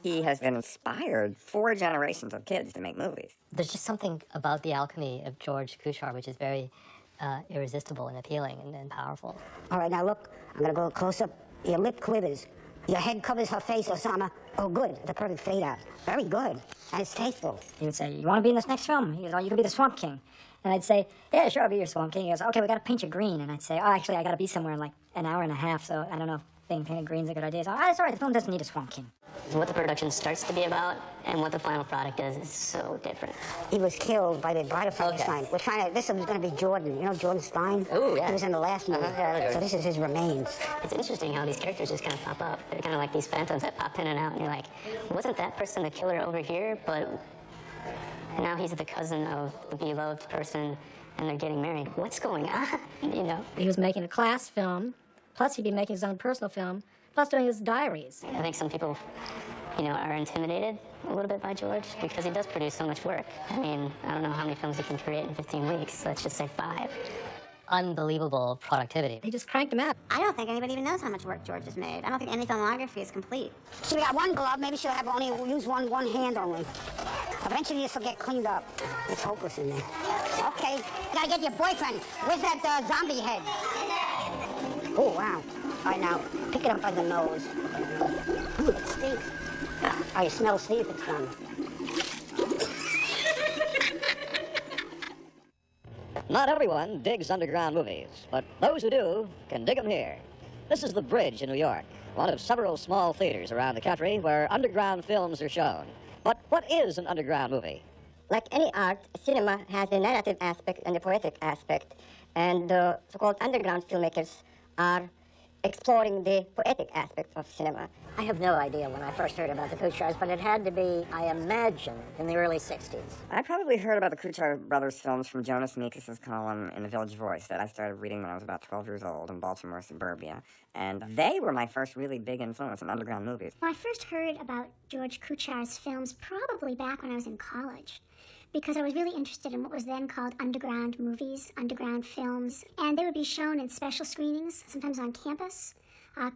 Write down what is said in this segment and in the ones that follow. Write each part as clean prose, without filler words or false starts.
He has inspired 4 generations of kids to make movies. There's just something about the alchemy of George Kuchar which is very irresistible and appealing and powerful. All right, now look, I'm gonna go close up. Your lip quivers. Your head covers her face, Osama. Oh, good. The perfect fade out. Very good. And it's tasteful. He would say, you want to be in this next film? He goes, oh, you can be the Swamp King. And I'd say, yeah, sure, I'll be your Swamp King. He goes, okay, we got to paint you green. And I'd say, oh, actually, I got to be somewhere in like an hour and a half, so I don't know if being painted green's a good idea. So, oh, it's all right, the film doesn't need a Swamp King. What the production starts to be about and what the final product is so different. He was killed by the Bride of Frankenstein. Okay. We're trying to, this was going to be Jordan. You know Jordan Stein? Oh, yeah. He was in the last movie. Yeah, so this is his remains. It's interesting how these characters just kind of pop up. They're kind of like these phantoms that pop in and out, and you're like, wasn't that person the killer over here? But now he's the cousin of the beloved person, and they're getting married. What's going on? You know? He was making a class film, plus he'd be making his own personal film, plus doing his diaries. I think some people, you know, are intimidated a little bit by George because he does produce so much work. I mean, I don't know how many films he can create in 15 weeks. Let's just say 5. Unbelievable productivity. He just cranked him out. I don't think anybody even knows how much work George has made. I don't think any filmography is complete. So we got one glove. Maybe she'll have only use one hand only. Eventually this will get cleaned up. It's hopeless in there. Okay, you gotta get your boyfriend. Where's that zombie head? Oh, wow. All right, now, pick it up by the nose. Ooh, it stinks. Oh, you smell, see if it's done. Not everyone digs underground movies, but those who do can dig them here. This is The Bridge in New York, one of several small theaters around the country where underground films are shown. But what is an underground movie? Like any art, cinema has a narrative aspect and a poetic aspect, and the so-called underground filmmakers are exploring the poetic aspect of cinema. I have no idea when I first heard about the Kuchars, but it had to be, I imagine, in the early 60s. I probably heard about the Kuchar brothers films from Jonas Mekas' column in the Village Voice that I started reading when I was about 12 years old in Baltimore suburbia. And they were my first really big influence in underground movies. Well, I first heard about George Kuchar's films probably back when I was in college, because I was really interested in what was then called underground movies, underground films, and they would be shown in special screenings, sometimes on campus.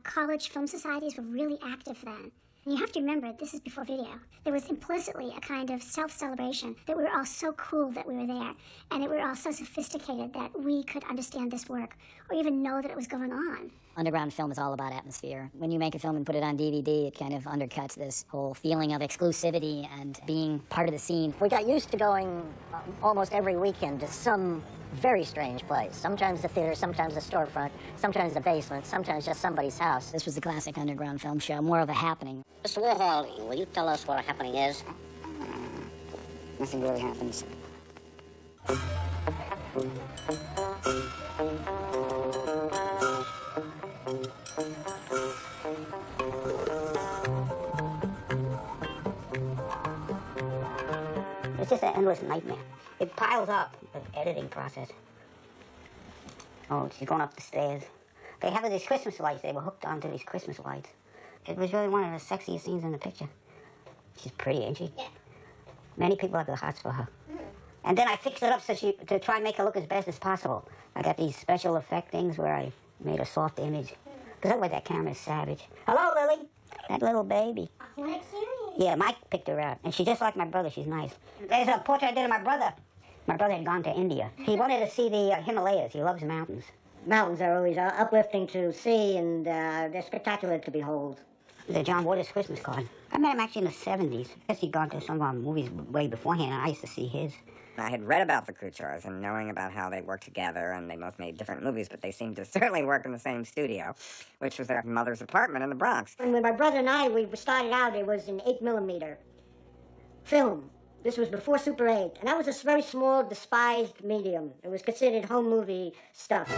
College film societies were really active then. And you have to remember, this is before video. There was implicitly a kind of self-celebration that we were all so cool that we were there, and that we were all so sophisticated that we could understand this work, or even know that it was going on. Underground film is all about atmosphere. When you make a film and put it on DVD, it kind of undercuts this whole feeling of exclusivity and being part of the scene. We got used to going almost every weekend to some very strange place. Sometimes the theater, sometimes the storefront, sometimes the basement, sometimes just somebody's house. This was the classic underground film show, more of a happening. Mr. Warhol, will you tell us what a happening is? Nothing really happens. It's just an endless nightmare. It piles up, the editing process. Oh, she's going up the stairs. They have these Christmas lights. They were hooked onto these Christmas lights. It was really one of the sexiest scenes in the picture. She's pretty, ain't she? Yeah. Many people have the hearts for her. And then I fixed it up so to try and make her look as best as possible. I got these special effect things where I made a soft image. Because otherwise that camera is savage. Hello, Lily. That little baby. Yeah, Mike picked her out. And she's just like my brother. She's nice. There's a portrait I did of my brother. My brother had gone to India. He wanted to see the Himalayas. He loves mountains. Mountains are always uplifting to see, and they're spectacular to behold. The John Waters Christmas card. I met him actually in the 70s. I guess he'd gone to some of our movies way beforehand, and I used to see his. I had read about the Kuchars and knowing about how they worked together, and they both made different movies, but they seemed to certainly work in the same studio, which was their mother's apartment in the Bronx. And when my brother and I, we started out, it was an 8mm film. This was before Super 8, and that was a very small, despised medium. It was considered home movie stuff.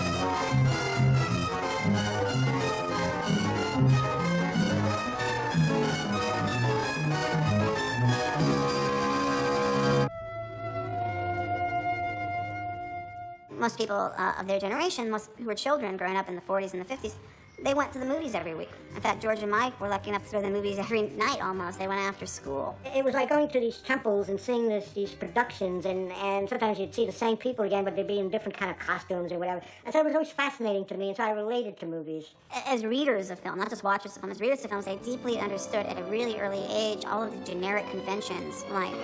Most people of their generation, most who were children growing up in the 40s and the 50s, They went to the movies every week. In fact, George and Mike were lucky enough to go to the movies every night almost. They went after school. It was like going to these temples and seeing these productions, and sometimes you'd see the same people again, but they'd be in different kind of costumes or whatever. And so it was always fascinating to me, and so I related to movies. As readers of film, not just watchers of film, as readers of films, they deeply understood at a really early age all of the generic conventions, like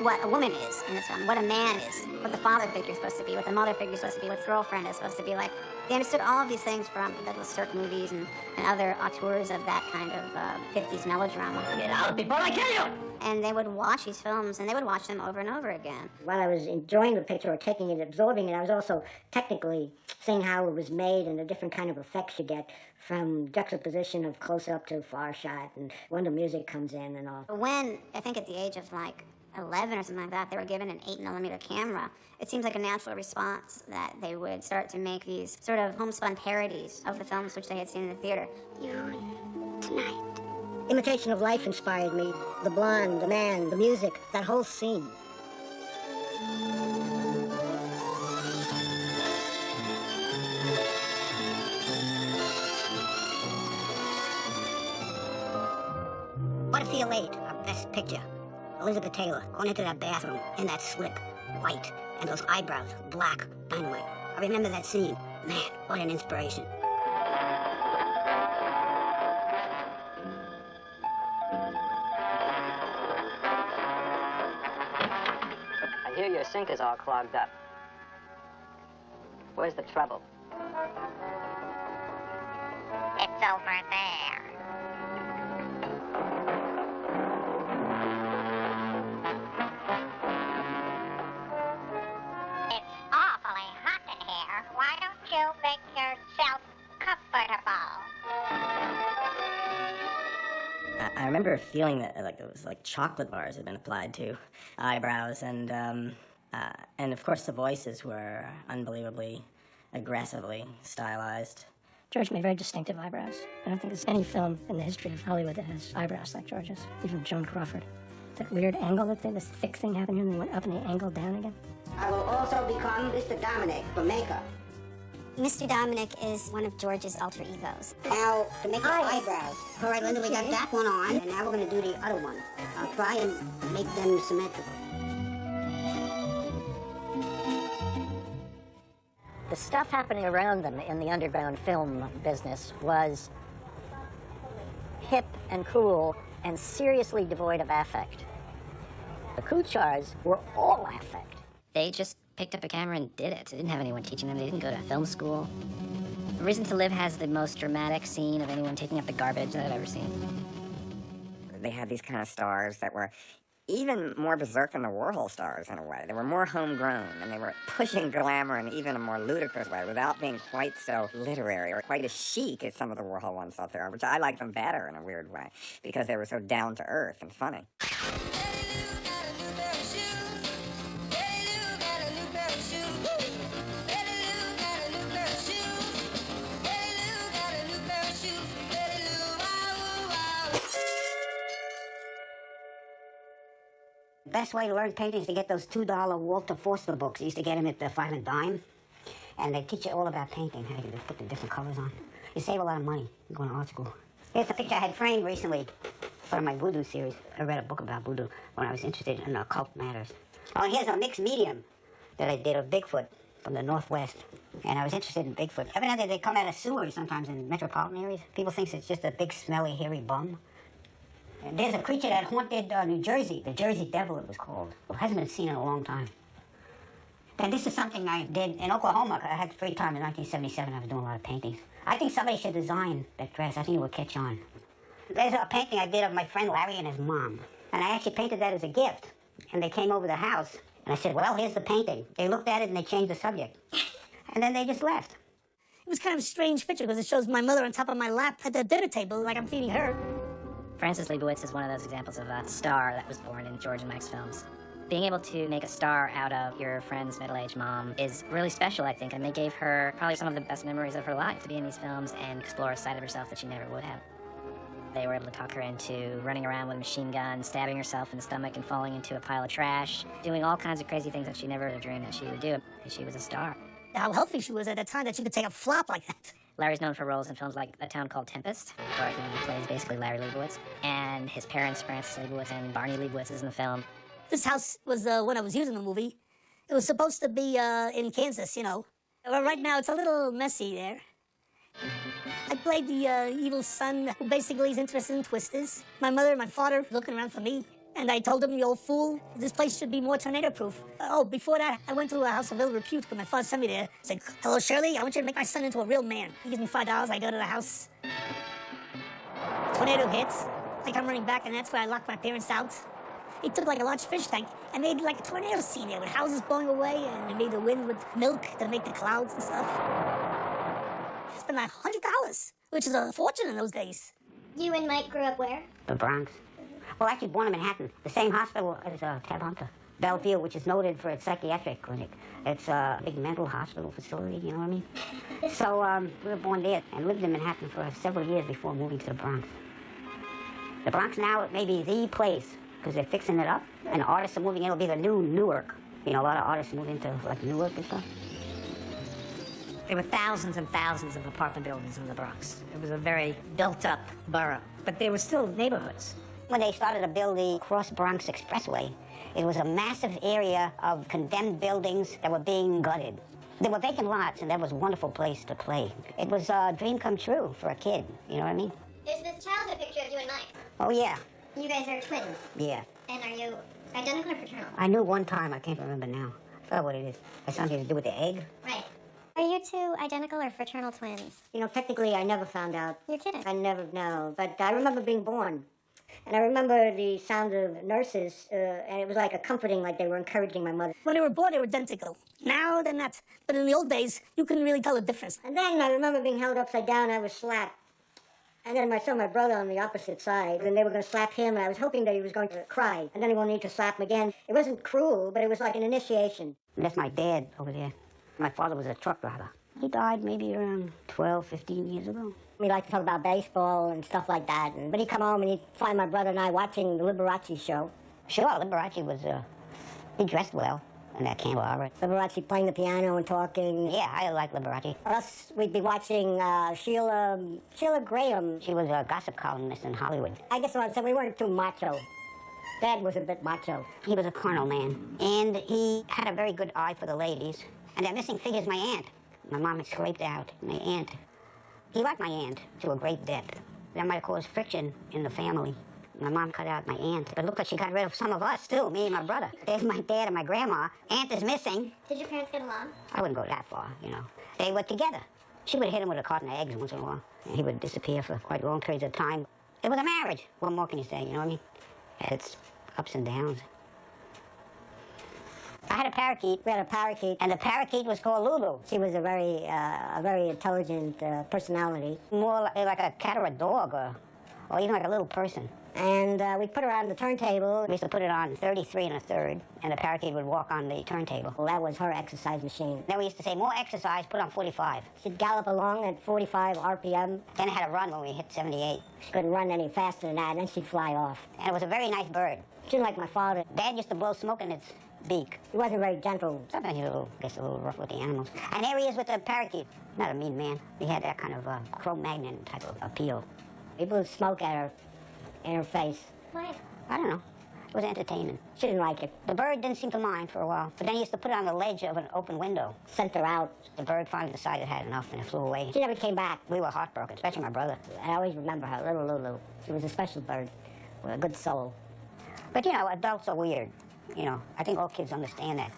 what a woman is in this film, what a man is, what the father figure is supposed to be, what the mother figure is supposed to be, what the girlfriend is supposed to be like. They understood all of these things from Douglas Sirk movies and other auteurs of that kind of 50s melodrama. Get out before I kill you! And they would watch these films, and they would watch them over and over again. While I was enjoying the picture or taking it, absorbing it, I was also technically seeing how it was made and the different kind of effects you get from juxtaposition of close-up to far shot and when the music comes in and all. When, I think at the age of like 11 or something like that, they were given an 8mm camera, it seems like a natural response that they would start to make these sort of homespun parodies of the films which they had seen in the theater. Tonight. Imitation of Life inspired me. The blonde, the man, the music, that whole scene. What if you late? Our best picture. Elizabeth Taylor going into that bathroom in that slip, white, and those eyebrows, black, dynamite. I remember that scene. Man, what an inspiration. I hear your sink is all clogged up. Where's the trouble? It's over there. It's awfully hot in here. Why don't you make yourself comfortable? I remember feeling that like it was like chocolate bars had been applied to eyebrows, and of course the voices were unbelievably aggressively stylized. George made very distinctive eyebrows. I don't think there's any film in the history of Hollywood that has eyebrows like George's, even Joan Crawford. That weird angle that this thick thing happened here, and then went up and they angled down again. I will also become Mr. Dominic for makeup. Mr. Dominic is one of George's alter egos. Now, to make your eyebrows. All right, Linda, we got that one on, and now we're going to do the other one. I'll try and make them symmetrical. The stuff happening around them in the underground film business was hip and cool and seriously devoid of affect. The Kuchars were all affect. They just picked up a camera and did it. They didn't have anyone teaching them. They didn't go to film school. Reason to Live has the most dramatic scene of anyone taking up the garbage that I've ever seen. They had these kind of stars that were even more berserk than the Warhol stars in a way. They were more homegrown, and they were pushing glamour in even a more ludicrous way without being quite so literary or quite as chic as some of the Warhol ones out there, which I like them better in a weird way because they were so down to earth and funny. The best way to learn painting is to get those $2 Walter Forster books. You used to get them at the 5 and dime. And they teach you all about painting, how you put the different colors on. You save a lot of money going to art school. Here's a picture I had framed recently, part of my voodoo series. I read a book about voodoo when I was interested in occult matters. Oh, here's a mixed medium that I did of Bigfoot from the Northwest. And I was interested in Bigfoot. Evidently, they come out of sewers sometimes in metropolitan areas. People think it's just a big, smelly, hairy bum. And there's a creature that haunted New Jersey. The Jersey Devil, it was called. It hasn't been seen in a long time. And this is something I did in Oklahoma. I had free time in 1977. I was doing a lot of paintings. I think somebody should design that dress. I think it would catch on. There's a painting I did of my friend Larry and his mom. And I actually painted that as a gift. And they came over the house. And I said, well, here's the painting. They looked at it and they changed the subject. And then they just left. It was kind of a strange picture because it shows my mother on top of my lap at the dinner table like I'm feeding her. Frances Leibowitz is one of those examples of a star that was born in George and Mike's films. Being able to make a star out of your friend's middle-aged mom is really special, I think, and they gave her probably some of the best memories of her life to be in these films and explore a side of herself that she never would have. They were able to talk her into running around with a machine gun, stabbing herself in the stomach and falling into a pile of trash, doing all kinds of crazy things that she never would have dreamed that she would do. She was a star. How healthy she was at that time that she could take a flop like that. Larry's known for roles in films like A Town Called Tempest, where he plays basically Larry Leibowitz, and his parents, Francis Leibowitz and Barney Leibowitz, is in the film. This house was, when I was using the movie, it was supposed to be in Kansas, you know. Well, right now, it's a little messy there. I played the evil son who basically is interested in twisters. My mother and my father looking around for me. And I told them, you old fool, this place should be more tornado-proof. Before that, I went to a house of ill repute because my father sent me there. He said, hello, Shirley, I want you to make my son into a real man. He gives me $5, I go to the house. Tornado hits. I come running back, and that's where I locked my parents out. He took like a large fish tank and made like a tornado scene there with houses blowing away, and he made the wind with milk to make the clouds and stuff. I spent like $100, which is a fortune in those days. You and Mike grew up where? The Bronx. Well, actually born in Manhattan, the same hospital as Ted Hunter. Bellevue, which is noted for its psychiatric clinic. It's a big mental hospital facility, you know what I mean? So we were born there and lived in Manhattan for several years before moving to the Bronx. The Bronx now may be the place because they're fixing it up, and artists are moving in. It'll be the new Newark. You know, a lot of artists move into like Newark and stuff. There were thousands and thousands of apartment buildings in the Bronx. It was a very built-up borough, but there were still neighborhoods. When they started to build the Cross Bronx Expressway, it was a massive area of condemned buildings that were being gutted. There were vacant lots, and that was a wonderful place to play. It was a dream come true for a kid, you know what I mean? There's this childhood picture of you and Mike. Oh, yeah. You guys are twins. Yeah. And are you identical or fraternal? I knew one time, I can't remember now. I forgot what it is. Has something to do with the egg? Right. Are you two identical or fraternal twins? You know, technically, I never found out. You're kidding. I never know. But I remember being born. And I remember the sound of nurses, and it was like a comforting, like they were encouraging my mother. When they were born, they were identical. Now they're not. But in the old days, you couldn't really tell the difference. And then I remember being held upside down, I was slapped. And then I saw my brother on the opposite side, and they were going to slap him, and I was hoping that he was going to cry. And then he won't need to slap him again. It wasn't cruel, but it was like an initiation. And that's my dad over there. My father was a truck driver. He died maybe around 12, 15 years ago. We like to talk about baseball and stuff like that. But he'd come home and he'd find my brother and I watching the Liberace show. Sure, Liberace was, he dressed well in that candelabra. Liberace playing the piano and talking. Yeah, I like Liberace. Us, we'd be watching Sheila Graham. She was a gossip columnist in Hollywood. I guess what I'm saying, we weren't too macho. Dad was a bit macho. He was a carnal man, and he had a very good eye for the ladies. And that missing figure's my aunt. My mom had scraped out my aunt. He liked my aunt to a great depth. That might have caused friction in the family. My mom cut out my aunt, but look like she got rid of some of us too, me and my brother. There's my dad and my grandma. Aunt is missing. Did your parents get along? I wouldn't go that far, you know. They were together. She would hit him with a carton of eggs once in a while, and he would disappear for quite long periods of time. It was a marriage. What more can you say, you know what I mean? It's ups and downs. I had a parakeet. We had a parakeet. And the parakeet was called Lulu. She was a very intelligent personality. More like a cat or a dog, or even like a little person. And we put her on the turntable. We used to put it on 33 1/3, and the parakeet would walk on the turntable. Well, that was her exercise machine. Then we used to say, more exercise, put on 45. She'd gallop along at 45 RPM. Then it had to run when we hit 78. She couldn't run any faster than that, and then she'd fly off. And it was a very nice bird. She didn't like my father. Dad used to blow smoke in its beak. He wasn't very gentle. Sometimes he was a little rough with the animals. And there he is with the parakeet. Not a mean man. He had that kind of Cro-Magnon type of appeal. He blew smoke at her, in her face. Why? I don't know. It was entertainment. She didn't like it. The bird didn't seem to mind for a while. But then he used to put it on the ledge of an open window. Sent her out. The bird finally decided it had enough and it flew away. She never came back. We were heartbroken, especially my brother. I always remember her, little Lulu. She was a special bird with a good soul. But, you know, adults are weird. You know, I think all kids understand that.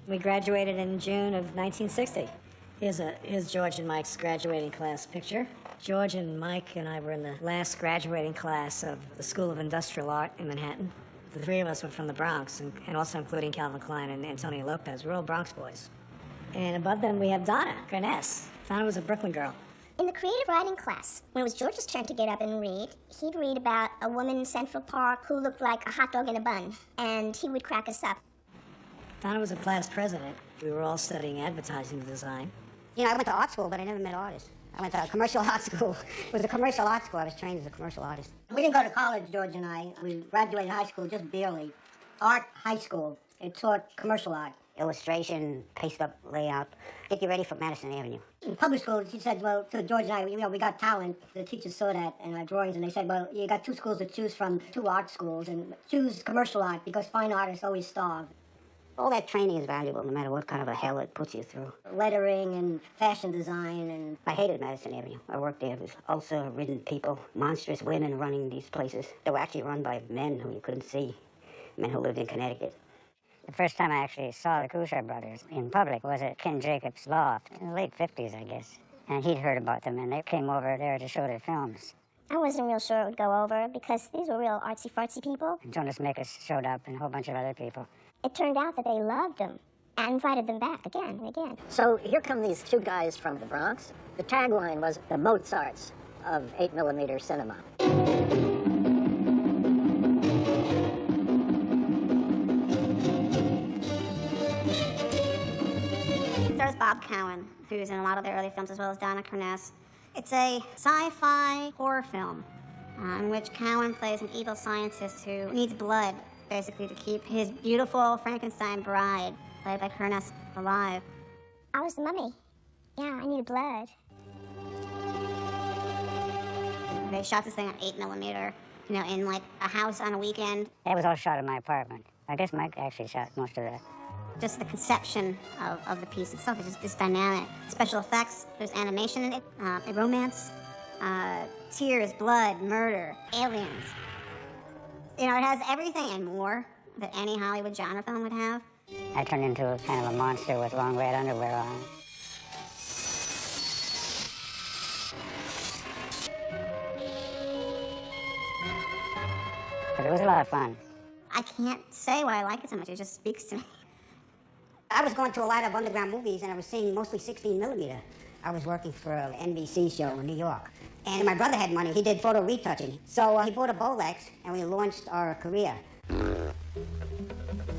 We graduated in June of 1960. Here's George and Mike's graduating class picture. George and Mike and I were in the last graduating class of the School of Industrial Art in Manhattan. The three of us were from the Bronx, and also including Calvin Klein and Antonio Lopez. We're all Bronx boys. And above them we have Donna Garness. Donna was a Brooklyn girl. In the creative writing class, when it was George's turn to get up and read, he'd read about a woman in Central Park who looked like a hot dog in a bun, and he would crack us up. Donna was a class president. We were all studying advertising design. You know, I went to art school, but I never met artists. I went to a commercial art school. It was a commercial art school. I was trained as a commercial artist. We didn't go to college, George and I. We graduated high school just barely. Art high school. It taught commercial art. illustration, paste-up layout, get you ready for Madison Avenue. In public school, she said, well, to George and I, we got talent. The teachers saw that in our drawings, and they said, well, you got 2 schools to choose from, 2 art schools, and choose commercial art because fine artists always starve. All that training is valuable, no matter what kind of a hell it puts you through. Lettering and fashion design, and I hated Madison Avenue. I worked there with ulcer-ridden people, monstrous women running these places. They were actually run by men who you couldn't see, men who lived in Connecticut. The first time I actually saw the Kuchar brothers in public was at Ken Jacobs' loft in the late 50s, I guess. And he'd heard about them, and they came over there to show their films. I wasn't real sure it would go over because these were real artsy-fartsy people. And Jonas Makers showed up and a whole bunch of other people. It turned out that they loved them and invited them back again and again. So here come these 2 guys from the Bronx. The tagline was the Mozarts of 8mm cinema. There's Bob Cowan, who's in a lot of the early films, as well as Donna Carness. It's a sci-fi horror film in which Cowan plays an evil scientist who needs blood, basically, to keep his beautiful Frankenstein bride, played by Carness, alive. I was the mummy. Yeah, I needed blood. They shot this thing on 8mm, in like a house on a weekend. It was all shot in my apartment. I guess Mike actually shot most of that. Just the conception of the piece itself is just this dynamic. Special effects, there's animation in it, romance, tears, blood, murder, aliens. It has everything and more that any Hollywood genre film would have. I turned into a kind of a monster with long red underwear on. But it was a lot of fun. I can't say why I like it so much. It just speaks to me. I was going to a lot of underground movies, and I was seeing mostly 16mm. I was working for an NBC show in New York. And my brother had money. He did photo retouching. So he bought a Bolex, and we launched our career.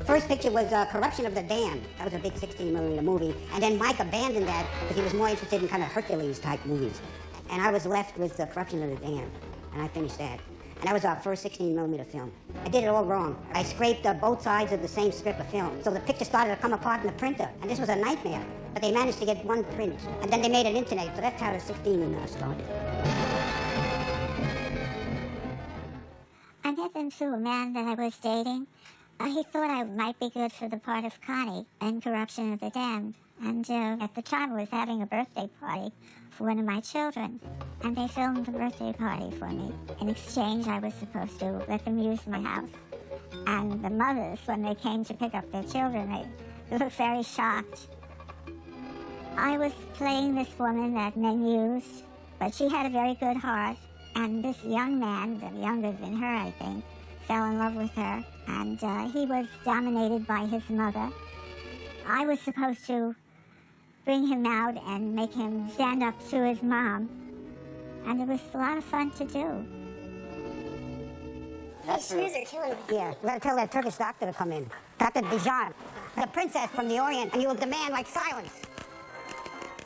First picture was Corruption of the Damned. That was a big 16mm movie. And then Mike abandoned that because he was more interested in kind of Hercules-type movies. And I was left with Corruption of the Damned, and I finished that. And that was our first 16mm film. I did it all wrong. I scraped both sides of the same strip of film. So the picture started to come apart in the printer. And this was a nightmare. But they managed to get one print. And then they made an internet. So that's how the 16 started. I met them through a man that I was dating. He thought I might be good for the part of Connie in Corruption of the Damned. And at the time, I was having a birthday party for one of my children. And they filmed the birthday party for me. In exchange, I was supposed to let them use my house. And the mothers, when they came to pick up their children, they looked very shocked. I was playing this woman that men used, but she had a very good heart. And this young man, younger than her, I think, fell in love with her. And he was dominated by his mother. I was supposed to bring him out and make him stand up to his mom. And it was a lot of fun to do. These shoes are killing me. Yeah, we gotta tell that Turkish doctor to come in. Dr. Dijan, the princess from the Orient, and you will demand like silence.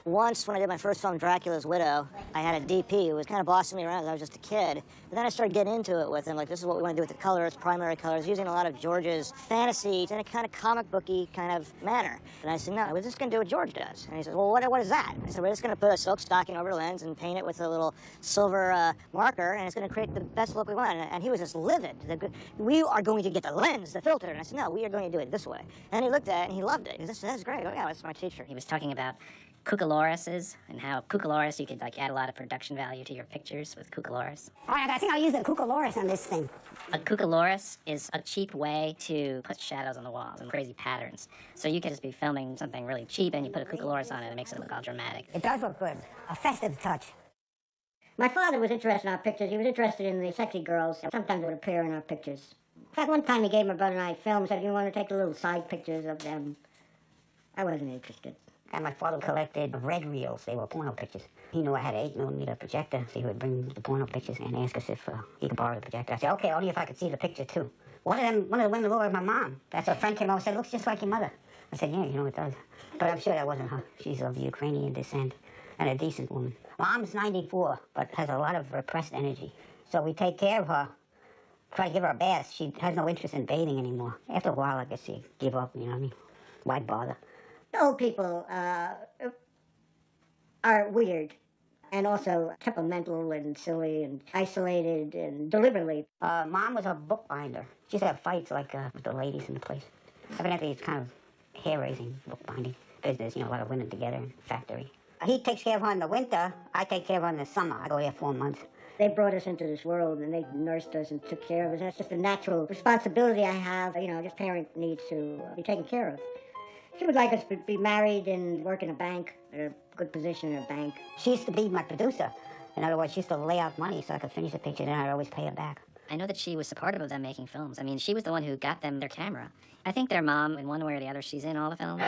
Once, when I did my first film, Dracula's Widow, I had a DP who was kind of bossing me around as I was just a kid. But then I started getting into it with him, like, this is what we want to do with the colors, primary colors, using a lot of George's fantasies in a kind of comic booky kind of manner. And I said, no, we're just going to do what George does. And he said, well, what is that? I said, we're just going to put a silk stocking over the lens and paint it with a little silver marker, and it's going to create the best look we want. And he was just livid. We are going to get the lens, the filter. And I said, no, we are going to do it this way. And he looked at it, and he loved it. He said, that's great. Oh, yeah, that's my teacher. He was talking about Cucaloruses and how Cucalorus, you could add a lot of production value to your pictures with Cucalorus. All right, I think I'll use a Cucaloris on this thing. A Cucalorus is a cheap way to put shadows on the walls and crazy patterns. So you could just be filming something really cheap and you put a Cucaloris on it and it makes it look all dramatic. It does look good. A festive touch. My father was interested in our pictures. He was interested in the sexy girls. Sometimes they would appear in our pictures. In fact, one time he gave my brother and I film, said, you want to take the little side pictures of them? I wasn't interested. And my father collected red reels. They were porno pictures. He knew I had an 8mm projector, so he would bring the porno pictures and ask us if he could borrow the projector. I said, okay, only if I could see the picture, too. One of the women was my mom. That's a friend came over and said, looks just like your mother. I said, yeah, it does. But I'm sure that wasn't her. She's of Ukrainian descent and a decent woman. Mom's 94, but has a lot of repressed energy. So we take care of her, try to give her a bath. She has no interest in bathing anymore. After a while, I guess she give up, you know what I mean? Why bother? The old people are weird and also temperamental and silly and isolated and deliberately. Mom was a bookbinder. She used to have fights like with the ladies in the place. Evidently, it's kind of hair-raising bookbinding business. You know, a lot of women together in a factory. He takes care of her in the winter. I take care of her in the summer. I go there 4 months. They brought us into this world and they nursed us and took care of us. That's just a natural responsibility I have. You know, just parent needs to be taken care of. She would like us to be married and work in a bank, a good position in a bank. She used to be my producer. In other words, she used to lay out money so I could finish the picture, then I'd always pay her back. I know that she was supportive of them making films. I mean, she was the one who got them their camera. I think their mom, in one way or the other, she's in all the films.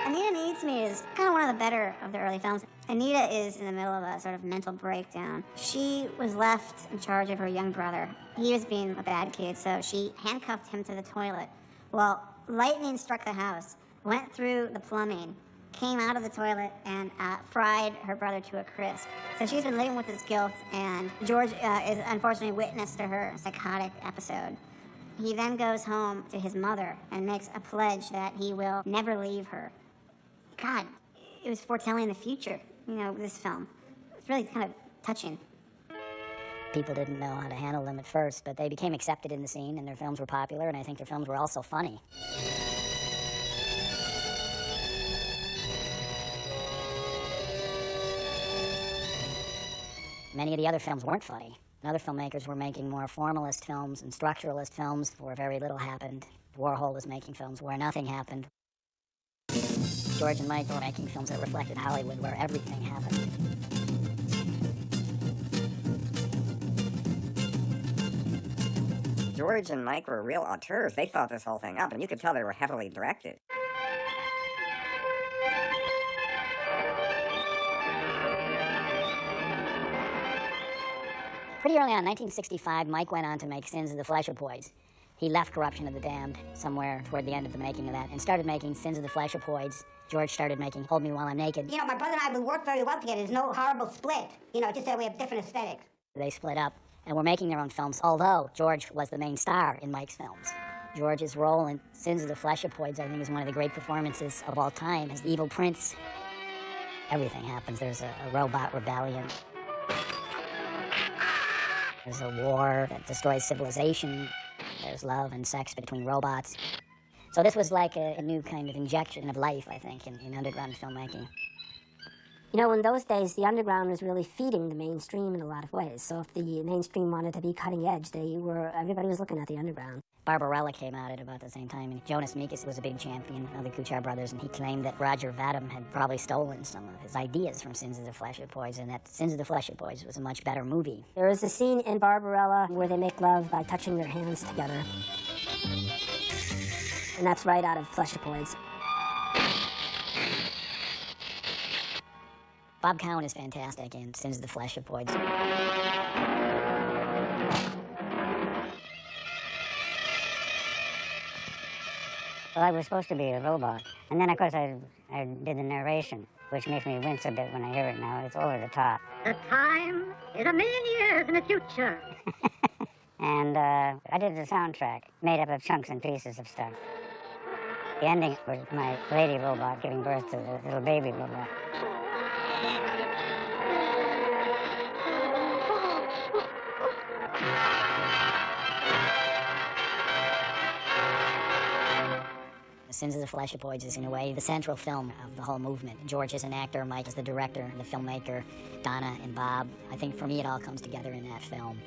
Anita Needs Me is kind of one of the better of the early films. Anita is in the middle of a sort of mental breakdown. She was left in charge of her young brother. He was being a bad kid, so she handcuffed him to the toilet. Well, lightning struck the house, went through the plumbing, came out of the toilet, and fried her brother to a crisp. So she's been living with this guilt, and George is unfortunately witness to her psychotic episode. He then goes home to his mother and makes a pledge that he will never leave her. God, it was foretelling the future, you know, this film. It's really kind of touching. People didn't know how to handle them at first, but they became accepted in the scene, and their films were popular, and I think their films were also funny. Many of the other films weren't funny. Other filmmakers were making more formalist films and structuralist films where very little happened. Warhol was making films where nothing happened. George and Mike were making films that reflected Hollywood, where everything happened. George and Mike were real auteurs. They thought this whole thing up, and you could tell they were heavily directed. Pretty early on, 1965, Mike went on to make Sins of the Flesher Poids. He left Corruption of the Damned somewhere toward the end of the making of that and started making Sins of the Flesher Poids. George started making Hold Me While I'm Naked. You know, my brother and I, we work very well together. There's no horrible split. You know, just that we have different aesthetics. They split up and were making their own films, although George was the main star in Mike's films. George's role in Sins of the Flesher Poids, I think, is one of the great performances of all time as the evil prince. Everything happens. There's a robot rebellion. There's a war that destroys civilization. There's love and sex between robots. So this was like a new kind of injection of life, I think, in underground filmmaking. You know, in those days, the underground was really feeding the mainstream in a lot of ways. So if the mainstream wanted to be cutting edge, everybody was looking at the underground. Barbarella came out at about the same time, and Jonas Mekas was a big champion of the Kuchar brothers, and he claimed that Roger Vadim had probably stolen some of his ideas from Sins of the Flesher Poids, and that Sins of the Flesher Poids was a much better movie. There is a scene in Barbarella where they make love by touching their hands together. And that's right out of Flesher Poids. Bob Cowan is fantastic in Sins of the Flesher Poids. Well, I was supposed to be a robot. And then, of course, I did the narration, which makes me wince a bit when I hear it now. It's over the top. The time is a million years in the future. And I did the soundtrack, made up of chunks and pieces of stuff. The ending was my lady robot giving birth to the little baby robot. Sins of the Flesher Poids is, in a way, the central film of the whole movement. George is an actor, Mike is the director, the filmmaker, Donna and Bob. I think for me it all comes together in that film.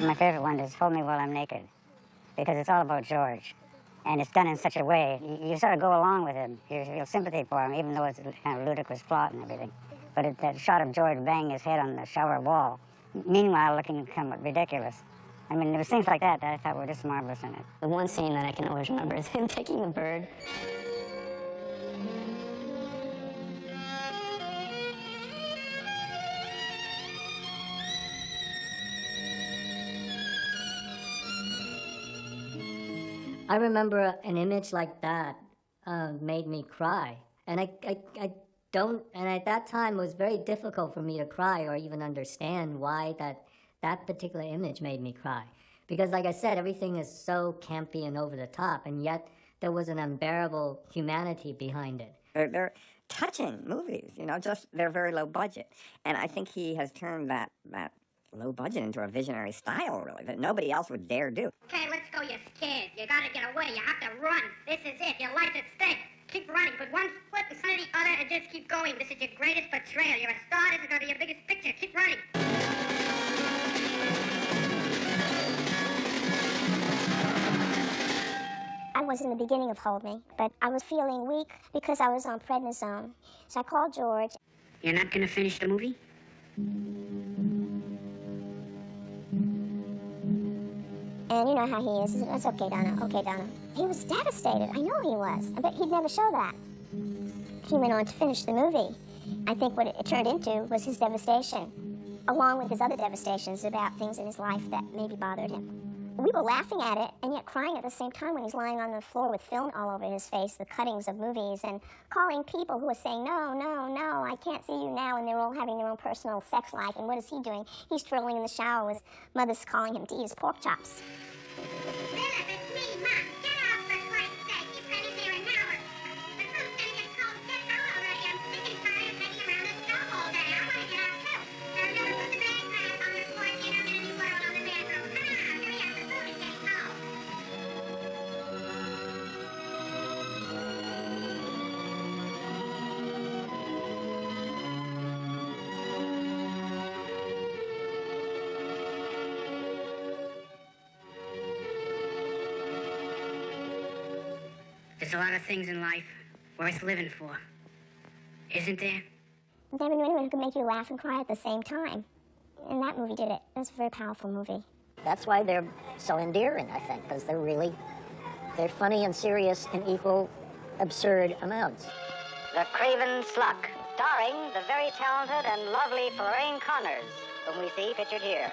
My favorite one is Hold Me While I'm Naked, because it's all about George. And it's done in such a way, you sort of go along with him. You feel sympathy for him, even though it's a kind of ludicrous plot and everything. But that shot of George banging his head on the shower wall, meanwhile looking somewhat ridiculous. I mean, there was things like that I thought were just marvelous in it. The one scene that I can always remember is him taking the bird. I remember an image like that made me cry. And I don't, and at that time it was very difficult for me to cry or even understand why that particular image made me cry. Because like I said, everything is so campy and over the top, and yet there was an unbearable humanity behind it. They're touching movies, you know, just they're very low budget. And I think he has turned that low budget into a visionary style, really, that nobody else would dare do. Okay, let's go. You're scared. You gotta get away. You have to run. This is it. Your life's at stake. Keep running. Put one foot in front of the other and just keep going. This is your greatest betrayal. You're a star. This is gonna be your biggest picture. Keep running. I was in the beginning of Hold Me, but I was feeling weak because I was on prednisone. So I called George. You're not gonna finish the movie? And you know how he is. It's okay, Donna. Okay, Donna. He was devastated. I know he was. But he'd never show that. He went on to finish the movie. I think what it turned into was his devastation, along with his other devastations about things in his life that maybe bothered him. We were laughing at it and yet crying at the same time when he's lying on the floor with film all over his face, the cuttings of movies, and calling people who were saying, no, no, no, I can't see you now, and they're all having their own personal sex life. And what is he doing? He's twirling in the shower with mother's calling him to eat his pork chops. Philip, it's me, Mom. Get up, for Christ's sake. You've been in there an hour. The cook's gonna get cold. Get out already. I'm sick and tired of hanging around this stove all day. I wanna get out, too. Now, remember, put the bag pads on the porch. You're not gonna be worried on the bathroom. Come on, hurry up. The food is getting cold. There's a lot of things in life worth living for, isn't there? Never knew anyone who could make you laugh and cry at the same time. And that movie did it. It was a very powerful movie. That's why they're so endearing, I think, because they're funny and serious in equal absurd amounts. The Craven Sluck, starring the very talented and lovely Lorraine Connors, whom we see pictured here.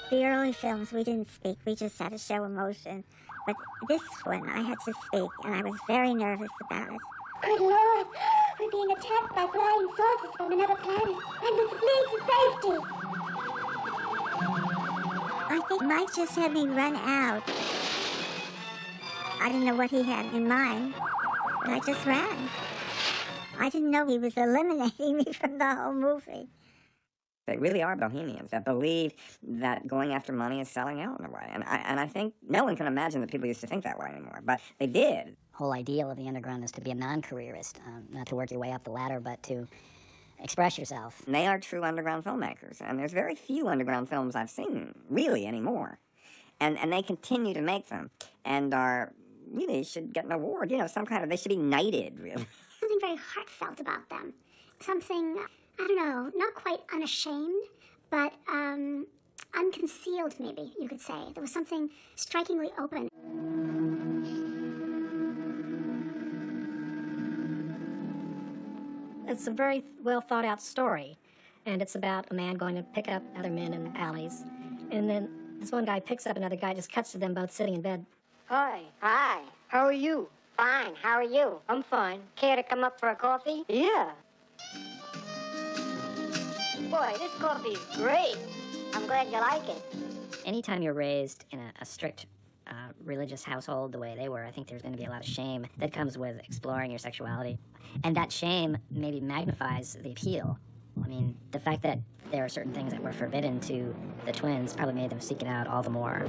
The early films, we didn't speak. We just had to show emotion. But this one, I had to speak, and I was very nervous about it. Good Lord, we're being attacked by flying saucers from another planet, and we flee to safety. I think Mike just had me run out. I didn't know what he had in mind, but I just ran. I didn't know he was eliminating me from the whole movie. They really are bohemians that believe that going after money is selling out in a way. And I think no one can imagine that people used to think that way anymore, but they did. Whole ideal of the underground is to be a non-careerist, not to work your way up the ladder, but to express yourself. And they are true underground filmmakers, and there's very few underground films I've seen, really, anymore. And they continue to make them, and really should get an award, you know, they should be knighted, really. Something very heartfelt about them. Something, I don't know, not quite unashamed, but unconcealed, maybe, you could say. There was something strikingly open. It's a very well thought out story, and it's about a man going to pick up other men in alleys, and then this one guy picks up another guy, just cuts to them both sitting in bed. Hi. Hi. How are you? Fine. How are you? I'm fine. Care to come up for a coffee? Yeah. Boy, this coffee is great. I'm glad you like it. Anytime you're raised in a strict religious household the way they were, I think there's going to be a lot of shame that comes with exploring your sexuality. And that shame maybe magnifies the appeal. I mean, the fact that there are certain things that were forbidden to the twins probably made them seek it out all the more.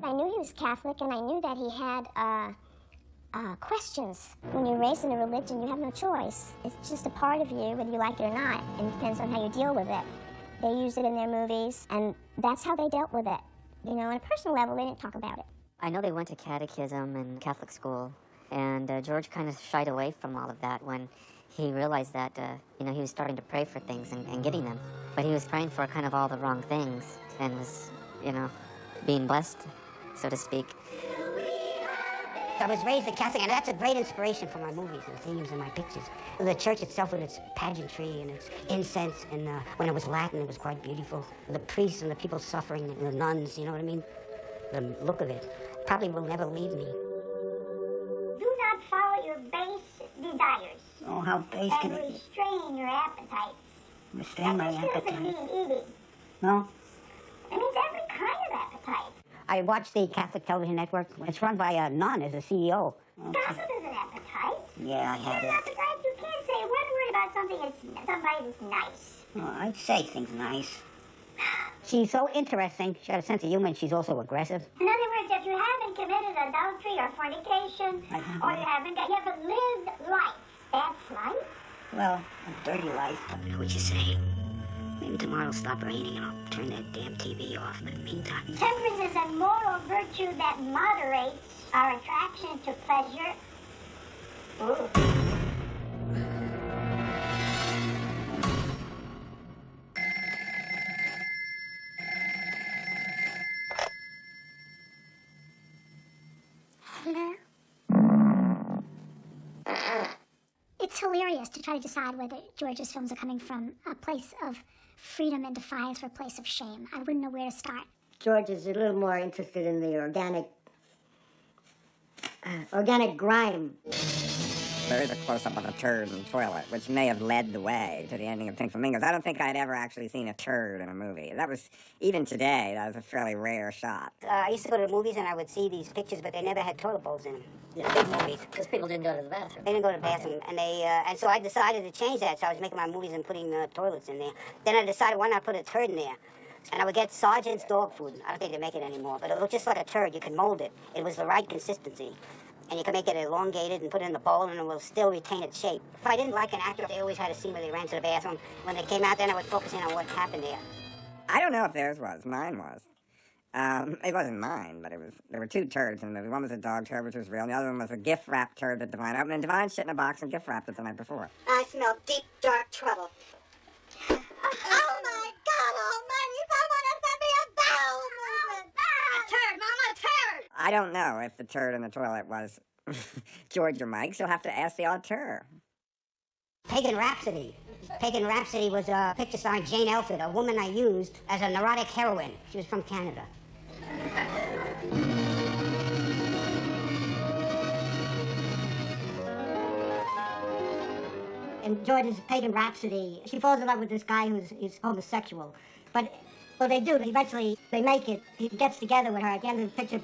I knew he was Catholic, and I knew that he had questions. When you're raised in a religion, you have no choice. It's just a part of you, whether you like it or not, and it depends on how you deal with it. They used it in their movies, and that's how they dealt with it. You know, on a personal level, they didn't talk about it. I know they went to catechism and Catholic school, and George kind of shied away from all of that when he realized that, he was starting to pray for things and getting them. But he was praying for kind of all the wrong things and was, being blessed, so to speak. I was raised a Catholic, and that's a great inspiration for my movies and themes and my pictures. The church itself with its pageantry and its incense, and when it was Latin, it was quite beautiful. The priests and the people suffering, and the nuns, you know what I mean? The look of it probably will never leave me. Do not not follow your base desires Oh, how base and can it be? restrain your appetite. Restrain my This doesn't appetite. mean eating. No? It means every kind of appetite. I watch the Catholic television network. It's run by a nun as a CEO. Gossip is an appetite. Yeah, I had An it. appetite, you can't say one word about something that's somebody that's nice. Oh, I'd say things nice. She's so interesting. She got a sense of humor, and she's also aggressive. In other words, if you haven't committed adultery or fornication, or you haven't lived life, that's life. Well, a dirty life. What'd you say? Maybe tomorrow it'll stop raining and I'll turn that damn TV off. But in the meantime... Temperance is a moral virtue that moderates our attraction to pleasure. Ooh. Hello? It's hilarious to try to decide whether George's films are coming from a place of freedom and defiance or a place of shame. I wouldn't know where to start. George is a little more interested in the organic grime. There is a close-up of a turd in the toilet, which may have led the way to the ending of Pink Flamingos. I don't think I'd ever actually seen a turd in a movie. That was, even today, that was a fairly rare shot. I used to go to the movies and I would see these pictures, but they never had toilet bowls in them. Yeah, Big movies. because people didn't go to the bathroom. They didn't go to the bathroom, and and so I decided to change that. So I was making my movies and putting toilets in there. Then I decided why not put a turd in there, and I would get Sergeant's dog food. I don't think they make it anymore, but it looked just like a turd. You could mold it. It was the right consistency, and you could make it elongated and put it in the bowl, and it will still retain its shape. If I didn't like an actor, they always had a scene where they ran to the bathroom. When they came out, then I would focus in on what happened there. I don't know if theirs was. Mine was. It wasn't mine, but there were two turds in the movie. One was a dog turd, which was real, and the other one was a gift wrap turd that Divine opened. And Divine shit in a box and gift wrapped it the night before. I smell deep, dark trouble. Oh my God almighty, someone has sent me a bowel movement! A turd, Mama, a turd! I don't know if the turd in the toilet was George or Mike's. You'll have to ask the auteur. Pagan Rhapsody. Pagan Rhapsody was a picture starring Jane Elford, a woman I used as a neurotic heroine. She was from Canada. In George's Pagan Rhapsody, she falls in love with this guy who's homosexual. But, well, they do. Eventually, they make it. He gets together with her at the end of the picture,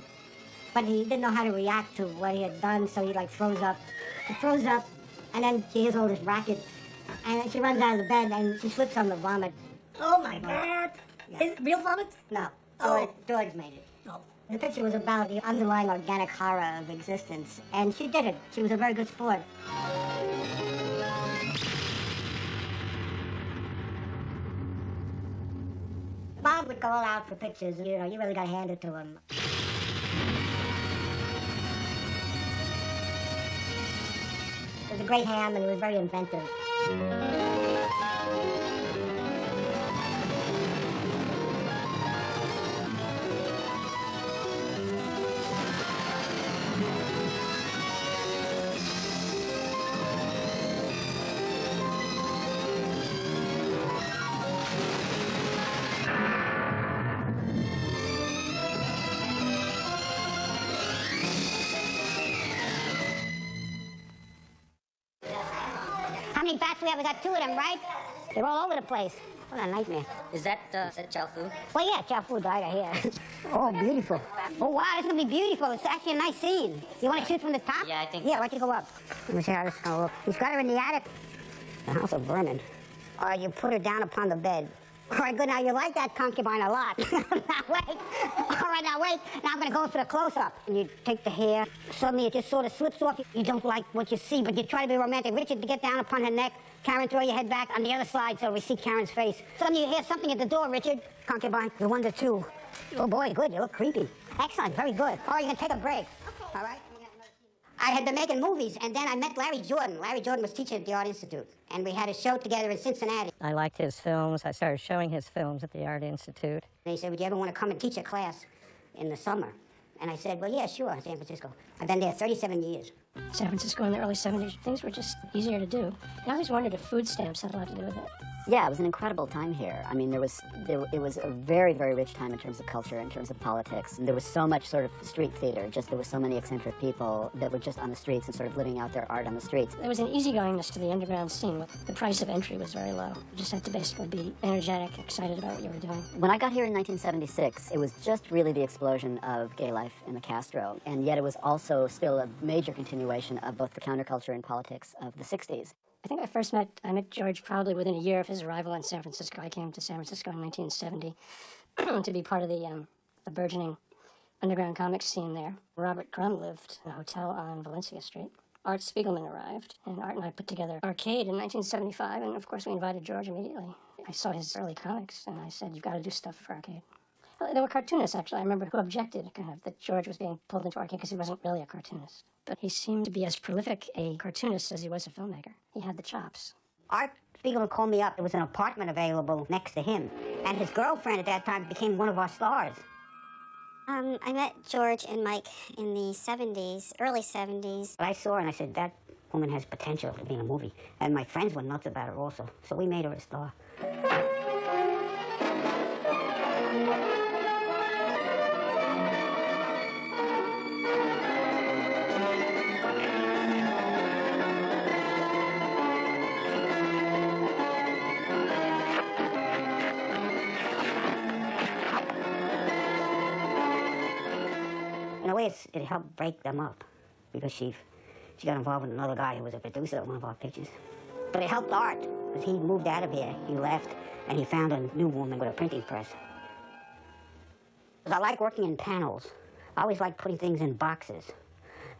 but he didn't know how to react to what he had done, so he, throws up. He throws up, and then she hears all this racket, and she runs out of the bed, and she slips on the vomit. Oh my God. Yeah. Is it real vomit? No, Oh. George made it. No. The picture was about the underlying organic horror of existence, and she did it. She was a very good sport. Bob would go all out for pictures, you really got to hand it to him. He was a great ham, and he was very inventive. How many bats we have? We got two of them, right? They're all over the place. What a nightmare. Is that Chow Fu? Well, yeah, Chow Fu died here. Oh, beautiful. Oh, wow, this is going to be beautiful. It's actually a nice scene. You want to shoot from the top? Yeah, I think Yeah, why don't you go up? Let me see how this is going to look. He's got her in the attic. The house of vermin. All right, you put her down upon the bed. All right, good. Now, you like that concubine a lot. Now, wait. All right, now, wait. Now, I'm going to go for the close-up. And you take the hair. Suddenly, it just sort of slips off. You don't like what you see, but you try to be romantic. Richard, to get down upon her neck. Karen, throw your head back on the other side so we see Karen's face. Suddenly, you hear something at the door, Richard. Concubine, the one, the two. Oh, boy, good. You look creepy. Excellent. Very good. All right, you can take a break. Okay. All right? I had been making movies, and then I met Larry Jordan. Larry Jordan was teaching at the Art Institute, and we had a show together in Cincinnati. I liked his films. I started showing his films at the Art Institute. And he said, would you ever want to come and teach a class in the summer? And I said, well, yeah, sure, San Francisco. I've been there 37 years. San Francisco in the early 70s, things were just easier to do. I always wondered if food stamps had a lot to do with it. Yeah, it was an incredible time here. I mean, it was a very, very rich time in terms of culture, in terms of politics, and there was so much sort of street theater. There were so many eccentric people that were just on the streets and sort of living out their art on the streets. There was an easygoingness to the underground scene. The price of entry was very low. You just had to basically be energetic, excited about what you were doing. When I got here in 1976, it was just really the explosion of gay life in the Castro, and yet it was also still a major continuation of both the counterculture and politics of the 60s. I think I met George probably within a year of his arrival in San Francisco. I came to San Francisco in 1970 to be part of the burgeoning underground comics scene there. Robert Crumb lived in a hotel on Valencia Street. Art Spiegelman arrived, and Art and I put together Arcade in 1975, and of course we invited George immediately. I saw his early comics, and I said, you've got to do stuff for Arcade. There were cartoonists, actually, I remember, who objected kind of that George was being pulled into Arcade because he wasn't really a cartoonist. But he seemed to be as prolific a cartoonist as he was a filmmaker. He had the chops. Art Spiegelman called me up. There was an apartment available next to him. And his girlfriend at that time became one of our stars. I met George and Mike in the 70s, early 70s. I saw her and I said, that woman has potential to be in a movie. And my friends were nuts about her also. So we made her a star. In a way, it helped break them up because she got involved with another guy who was a producer of one of our pictures. But it helped Art because he moved out of here. He left and he found a new woman with a printing press. I like working in panels. I always like putting things in boxes.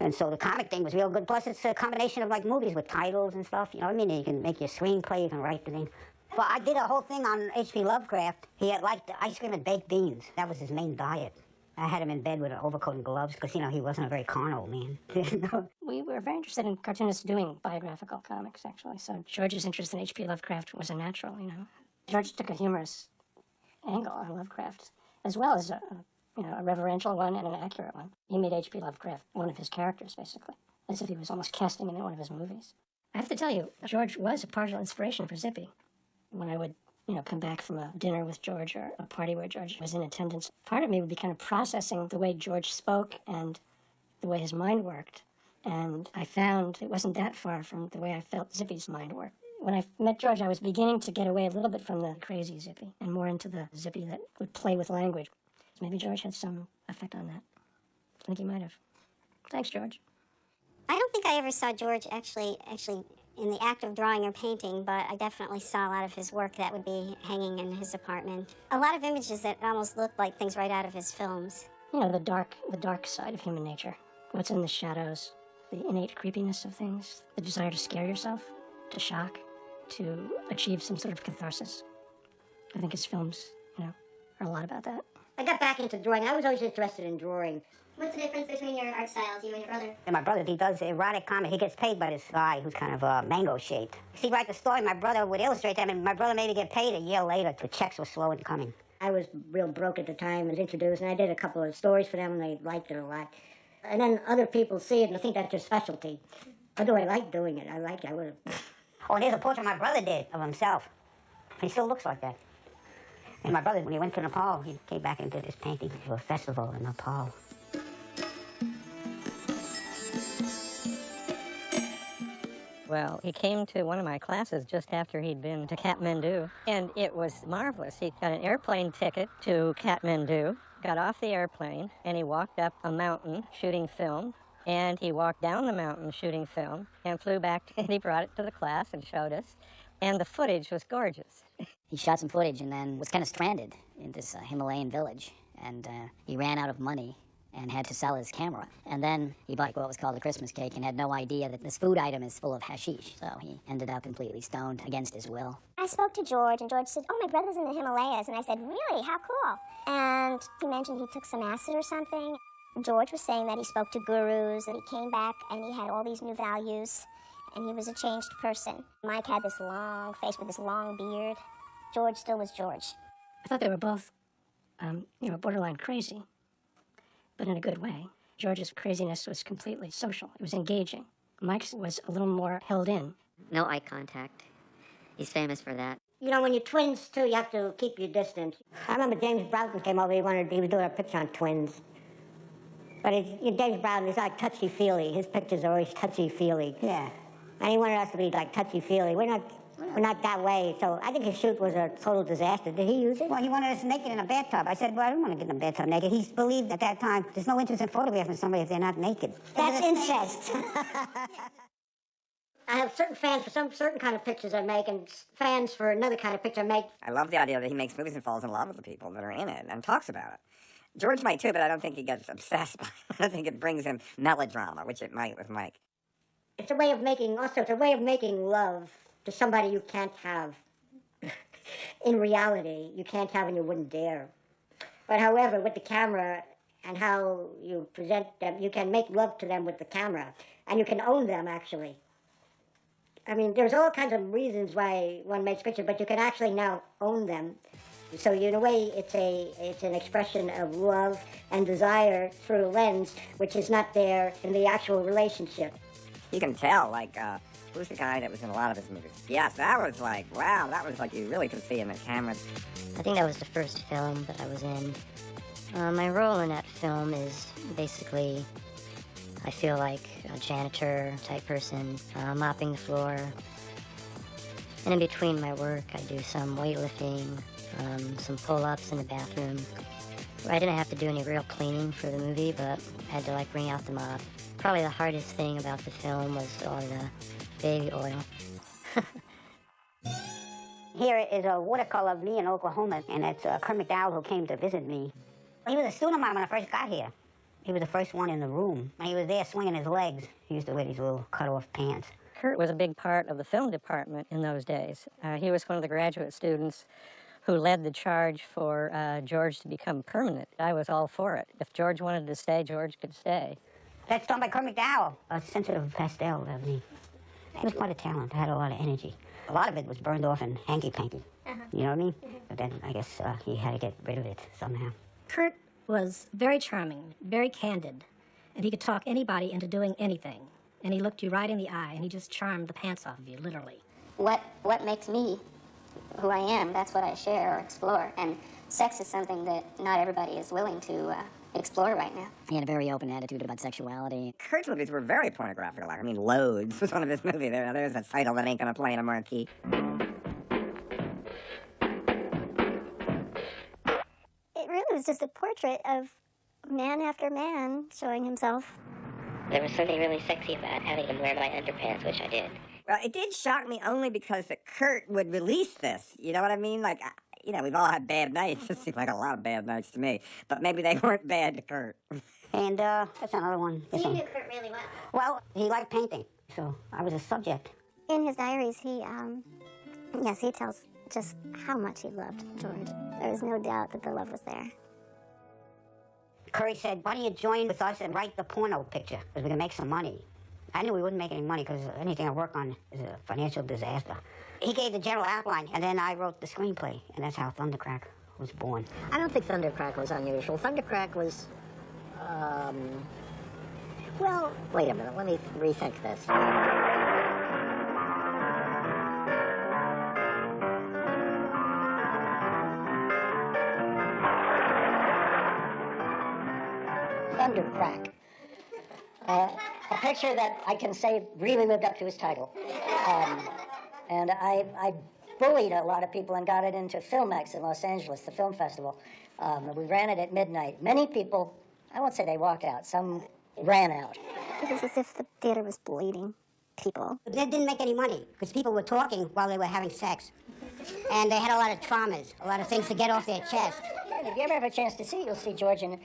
And so the comic thing was real good. Plus, it's a combination of like movies with titles and stuff. You know what I mean? You can make your screenplay, you can write the thing. Well, I did a whole thing on H.P. Lovecraft. He had liked ice cream and baked beans. That was his main diet. I had him in bed with an overcoat and gloves because, you know, he wasn't a very carnal man. We were very interested in cartoonists doing biographical comics, actually. So George's interest in H.P. Lovecraft was a natural, you know. George took a humorous angle on Lovecraft, as well as a reverential one and an accurate one. He made H.P. Lovecraft one of his characters, basically, as if he was almost casting him in one of his movies. I have to tell you, George was a partial inspiration for Zippy. When I would come back from a dinner with George or a party where George was in attendance, part of me would be kind of processing the way George spoke and the way his mind worked. And I found it wasn't that far from the way I felt Zippy's mind worked. When I met George, I was beginning to get away a little bit from the crazy Zippy and more into the Zippy that would play with language. Maybe George had some effect on that. I think he might have. Thanks, George. I don't think I ever saw George actually in the act of drawing or painting, but I definitely saw a lot of his work that would be hanging in his apartment. A lot of images that almost looked like things right out of his films. You know, the dark side of human nature. What's in the shadows, the innate creepiness of things, the desire to scare yourself, to shock, to achieve some sort of catharsis. I think his films, are a lot about that. I got back into drawing. I was always interested in drawing. What's the difference between your art styles, you and your brother? And my brother, he does erotic comic. He gets paid by this guy who's kind of mango-shaped. He writes the story, my brother would illustrate them, and my brother maybe get paid a year later. The checks were slow in coming. I was real broke at the time, was introduced, and I did a couple of stories for them, and they liked it a lot. And then other people see it, and I think that's their specialty. Although I like doing it. I like it. I would have. Oh, and there's a portrait my brother did of himself. He still looks like that. And my brother, when he went to Nepal, he came back and did this painting to a festival in Nepal. Well, he came to one of my classes just after he'd been to Kathmandu, and it was marvelous. He got an airplane ticket to Kathmandu, got off the airplane, and he walked up a mountain shooting film, and he walked down the mountain shooting film, and flew back, and he brought it to the class and showed us, and the footage was gorgeous. He shot some footage and then was kind of stranded in this Himalayan village, and he ran out of money and had to sell his camera. And then he bought what was called a Christmas cake and had no idea that this food item is full of hashish, so he ended up completely stoned against his will. I spoke to George, and George said, "Oh, my brother's in the Himalayas." And I said, "Really? How cool." And he mentioned he took some acid or something. George was saying that he spoke to gurus, and he came back, and he had all these new values, and he was a changed person. Mike had this long face with this long beard. George still was George. I thought they were both, borderline crazy, but in a good way. George's craziness was completely social. It was engaging. Mike's was a little more held in. No eye contact. He's famous for that. You know, when you're twins, too, you have to keep your distance. I remember James Broughton came over, he was doing a picture on twins. But James Broughton is like touchy-feely. His pictures are always touchy-feely. Yeah. And he wanted us to be like touchy-feely. We're not that way. So I think his shoot was a total disaster. Did he use it? Well, he wanted us naked in a bathtub. I said, well, I don't want to get in a bathtub naked. He believed at that time there's no interest in photographing somebody if they're not naked. That's incest. I have certain fans for some certain kind of pictures I make and fans for another kind of picture I make. I love the idea that he makes movies and falls in love with the people that are in it and talks about it. George might too, but I don't think he gets obsessed by it. I think it brings him melodrama, which it might with Mike. It's a way of making love to somebody you can't have in reality. You can't have and you wouldn't dare. But however, with the camera and how you present them, you can make love to them with the camera. And you can own them, actually. I mean, there's all kinds of reasons why one makes pictures, but you can actually now own them. So in a way, it's an expression of love and desire through a lens, which is not there in the actual relationship. You can tell, like, who's the guy that was in a lot of his movies? Yes, that was like, wow, that was like you really could see in the cameras. I think that was the first film that I was in. My role in that film is basically, I feel like a janitor type person, mopping the floor. And in between my work, I do some weightlifting, some pull-ups in the bathroom. I didn't have to do any real cleaning for the movie, but I had to like bring out the mop. Probably the hardest thing about the film was all the baby oil. Here is a watercolor of me in Oklahoma, and it's Kermit McDowell who came to visit me. He was a student of mine when I first got here. He was the first one in the room, and he was there swinging his legs. He used to wear these little cut-off pants. Kurt was a big part of the film department in those days. He was one of the graduate students who led the charge for George to become permanent. I was all for it. If George wanted to stay, George could stay. That's done by Kermit McDowell, a sensitive pastel of me. He was quite a talent, had a lot of energy. A lot of it was burned off and hanky-panky. You know what I mean? But then I guess he had to get rid of it somehow. Kurt was very charming, very candid, and he could talk anybody into doing anything. And he looked you right in the eye, and he just charmed the pants off of you, literally. What makes me who I am, that's what I share or explore. And sex is something that not everybody is willing to explore right now. He had a very open attitude about sexuality. Kurt's movies were very pornographic. I mean, Loads was one of his movies. There's a title that ain't gonna play in a marquee. It really was just a portrait of man after man showing himself. There was something really sexy about having him wear my underpants, which I did. Well, it did shock me only because that Kurt would release this. You know what I mean? Like, you know, we've all had bad nights. It seemed like a lot of bad nights to me. But maybe they weren't bad to Kurt. And that's another one. So you knew Kurt really well. Well, he liked painting, so I was a subject. In his diaries, he tells just how much he loved George. There was no doubt that the love was there. Curry said, why don't you join with us and write the porno picture, because we can make some money. I knew we wouldn't make any money because anything I work on is a financial disaster. He gave the general outline, and then I wrote the screenplay, and that's how Thundercrack was born. I don't think Thundercrack was unusual. Thundercrack was, well, wait a minute, let me rethink this. Thundercrack. A picture that I can say really lived up to his title. And I bullied a lot of people and got it into Filmex in Los Angeles, the film festival. We ran it at midnight. Many people, I won't say they walked out, some ran out. It was as if the theater was bleeding people. They didn't make any money because people were talking while they were having sex. And they had a lot of traumas, a lot of things to get off their chest. And if you ever have a chance to see it, you'll see George in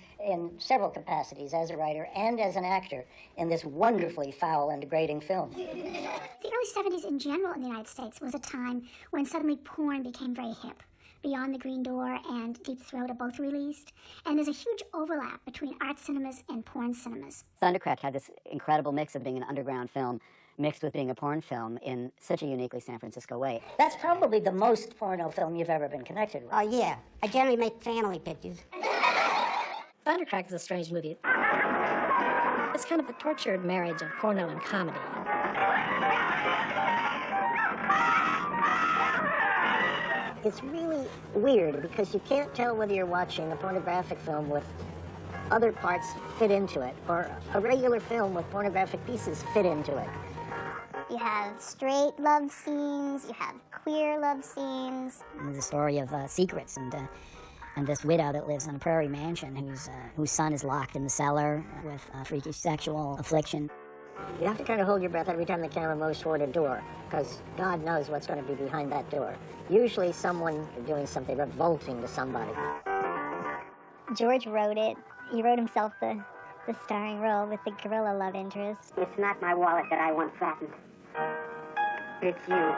several capacities, as a writer and as an actor, in this wonderfully foul and degrading film. The early 70s in general in the United States was a time when suddenly porn became very hip. Beyond the Green Door and Deep Throat are both released, and there's a huge overlap between art cinemas and porn cinemas. Thundercrack had this incredible mix of being an underground film mixed with being a porn film in such a uniquely San Francisco way. That's probably the most porno film you've ever been connected with. Oh, yeah. I generally make family pictures. Thundercrack is a strange movie. It's kind of a tortured marriage of porno and comedy. It's really weird because you can't tell whether you're watching a pornographic film with other parts fit into it or a regular film with pornographic pieces fit into it. You have straight love scenes, you have queer love scenes. It's a story of secrets and this widow that lives in a prairie mansion whose son is locked in the cellar with freaky sexual affliction. You have to kind of hold your breath every time the camera moves toward a door, because God knows what's going to be behind that door. Usually someone doing something revolting to somebody. George wrote it. He wrote himself the starring role with the gorilla love interest. It's not my wallet that I want flattened. It's you.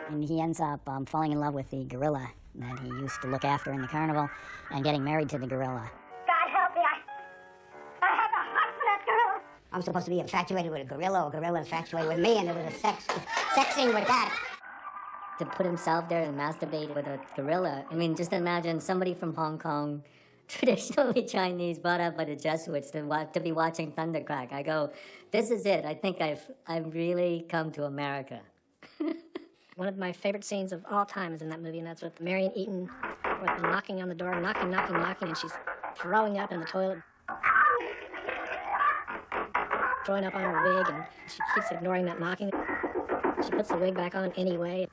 And he ends up falling in love with the gorilla that he used to look after in the carnival and getting married to the gorilla. God help me, I have a heart for that gorilla. I'm supposed to be infatuated with a gorilla infatuated with me, and there was a sex scene with that. To put himself there and masturbate with a gorilla, I mean, just imagine somebody from Hong Kong, traditionally Chinese, brought up by the Jesuits to be watching Thundercrack. I go, this is it. I think I've really come to America. One of my favorite scenes of all time is in that movie, and that's with Marion Eaton, with the knocking on the door, knocking, and she's throwing up in the toilet, throwing up on her wig, and she keeps ignoring that knocking. She puts the wig back on anyway.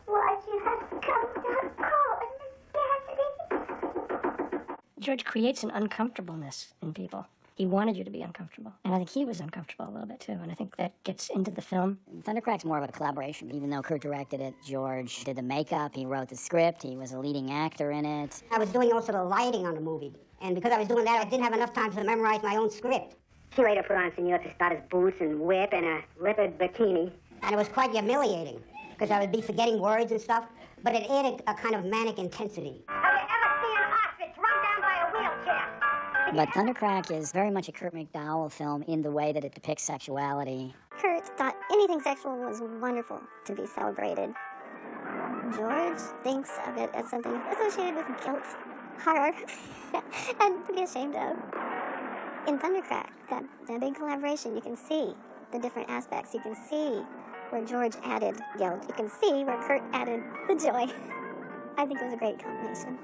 Why do you have to come so cold and nasty? George creates an uncomfortableness in people. He wanted you to be uncomfortable. And I think he was uncomfortable a little bit, too. And I think that gets into the film. Thundercrack's more of a collaboration. Even though Kurt directed it, George did the makeup, he wrote the script, he was a leading actor in it. I was doing also the lighting on the movie. And because I was doing that, I didn't have enough time to memorize my own script. Curator put on Senor Testa's boots and whip and a leopard bikini. And it was quite humiliating, because I would be forgetting words and stuff. But it added a kind of manic intensity. Have you ever seen an ostrich run down by a wheelchair? But Thundercrack is very much a Kurt McDowell film in the way that it depicts sexuality. Kurt thought anything sexual was wonderful to be celebrated. George thinks of it as something associated with guilt, horror, and to be ashamed of. In Thundercrack, that big collaboration, you can see the different aspects. You can see where George added guilt. You can see where Kurt added the joy. I think it was a great combination.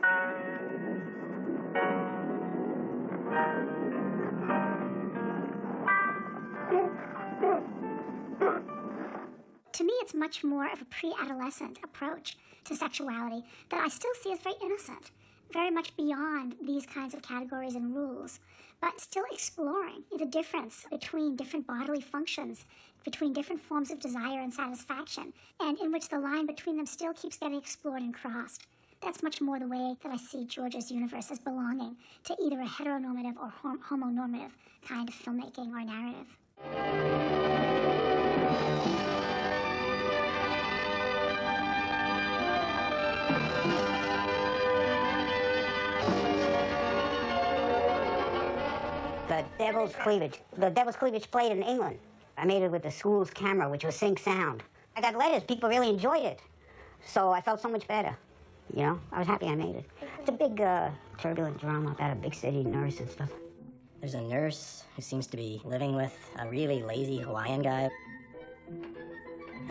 To me, it's much more of a pre-adolescent approach to sexuality that I still see as very innocent, very much beyond these kinds of categories and rules, but still exploring the difference between different bodily functions, between different forms of desire and satisfaction, and in which the line between them still keeps getting explored and crossed. That's much more the way that I see George's universe as belonging to either a heteronormative or homonormative kind of filmmaking or narrative. The Devil's Cleavage. The Devil's Cleavage played in England. I made it with the school's camera, which was sync sound. I got letters. People really enjoyed it. So I felt so much better. You know, I was happy I made it. It's a big, turbulent drama about a big city nurse and stuff. There's a nurse who seems to be living with a really lazy Hawaiian guy.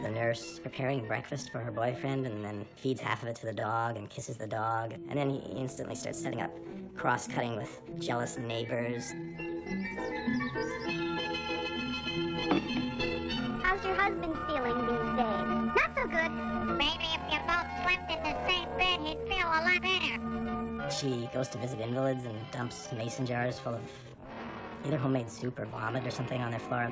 The nurse preparing breakfast for her boyfriend and then feeds half of it to the dog and kisses the dog. And then he instantly starts setting up cross-cutting with jealous neighbors. How's your husband feeling these days? Not so good. Maybe if you both slept in the same bed, he'd feel a lot better. She goes to visit invalids and dumps mason jars full of either homemade soup or vomit or something on their floor.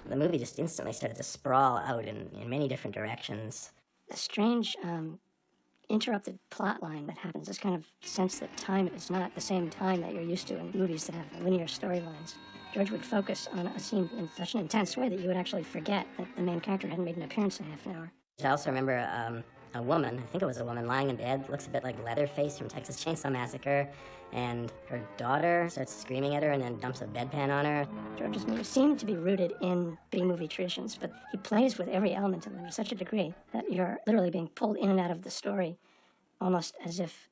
The movie just instantly started to sprawl out in many different directions. A strange, interrupted plot line that happens, this kind of sense that time is not the same time that you're used to in movies that have linear storylines. George would focus on a scene in such an intense way that you would actually forget that the main character hadn't made an appearance in half an hour. I also remember a woman, I think it was a woman, lying in bed, looks a bit like Leatherface from Texas Chainsaw Massacre, and her daughter starts screaming at her and then dumps a bedpan on her. George's movies seem to be rooted in B-movie traditions, but he plays with every element of them to such a degree that you're literally being pulled in and out of the story, almost as if,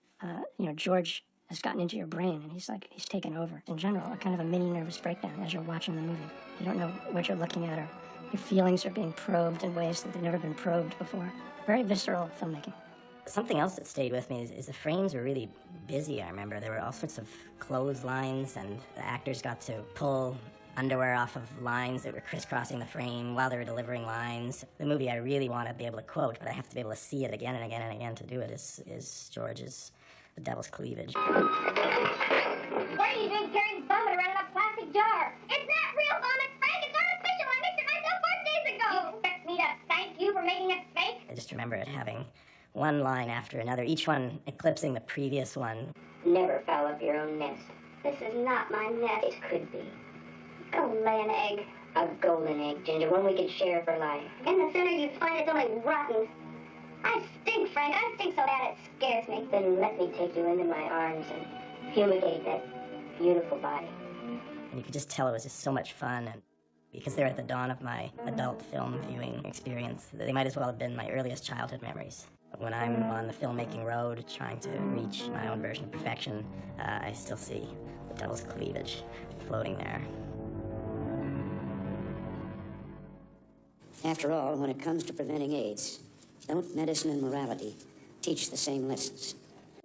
George has gotten into your brain and he's taken over. In general, a kind of a mini nervous breakdown as you're watching the movie. You don't know what you're looking at, or your feelings are being probed in ways that they've never been probed before. Very visceral filmmaking. Something else that stayed with me is the frames were really busy, I remember. There were all sorts of clotheslines, and the actors got to pull underwear off of lines that were crisscrossing the frame while they were delivering lines. The movie I really want to be able to quote, but I have to be able to see it again and again and again to do it, is George's The Devil's Cleavage. What are you doing carrying vomit around in a plastic jar? It's not real vomit, Frank. It's artificial. I mixed it myself 4 days ago. You expect me to thank you for making it fake? I just remember it having one line after another, each one eclipsing the previous one. Never foul up your own nest. This is not my nest. It could be. Go lay an egg. A golden egg, Ginger, one we could share for life. In the center you find it's only rotten. I stink, Frank. I stink so bad it scares me. Then let me take you into my arms and fumigate that beautiful body. And you could just tell it was just so much fun, and because they're at the dawn of my adult film viewing experience, they might as well have been my earliest childhood memories. When I'm on the filmmaking road trying to reach my own version of perfection, I still see The Devil's Cleavage floating there. After all, when it comes to preventing AIDS, don't medicine and morality teach the same lessons?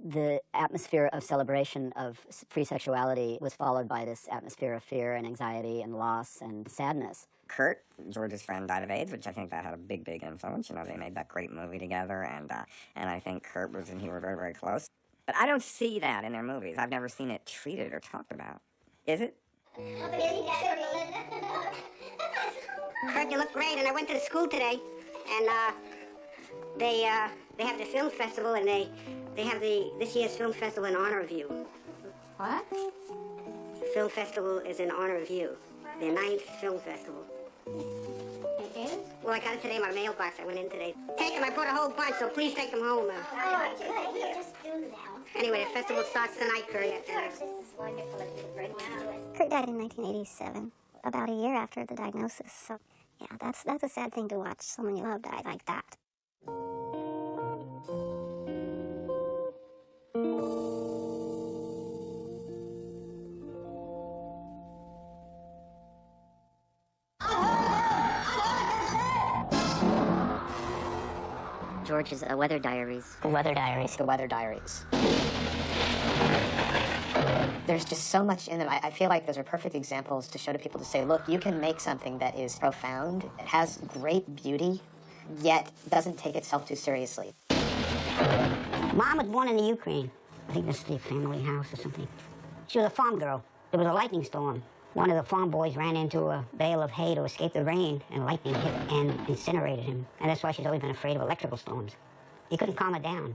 The atmosphere of celebration of free sexuality was followed by this atmosphere of fear and anxiety and loss and sadness. Kurt, George's friend, died of AIDS, which I think that had a big, big influence. You know, they made that great movie together, and I think Kurt and he were very, very close. But I don't see that in their movies. I've never seen it treated or talked about. Is it? Kurt, you look great, and I went to the school today, and they have the film festival, and they have this year's film festival in honor of you. What? The film festival is in honor of you. The 9th film festival. It is? Well, I got it today in my mailbox. I went in today. Take them. I brought a whole bunch, so please take them home. Oh, good. Here, just do that. Anyway, the festival starts tonight, Kurt. This is wonderful of you to bring Kurt died in 1987, about a year after the diagnosis. So, yeah, that's a sad thing to watch. Someone you love die like that. George's Weather Diaries. The Weather Diaries. The Weather Diaries. There's just so much in them. I feel like those are perfect examples to show to people to say, look, you can make something that is profound, it has great beauty, yet doesn't take itself too seriously. Mom was born in the Ukraine. I think this is the family house or something. She was a farm girl. There was a lightning storm. One of the farm boys ran into a bale of hay to escape the rain, and lightning hit and incinerated him. And that's why she's always been afraid of electrical storms. You couldn't calm her down.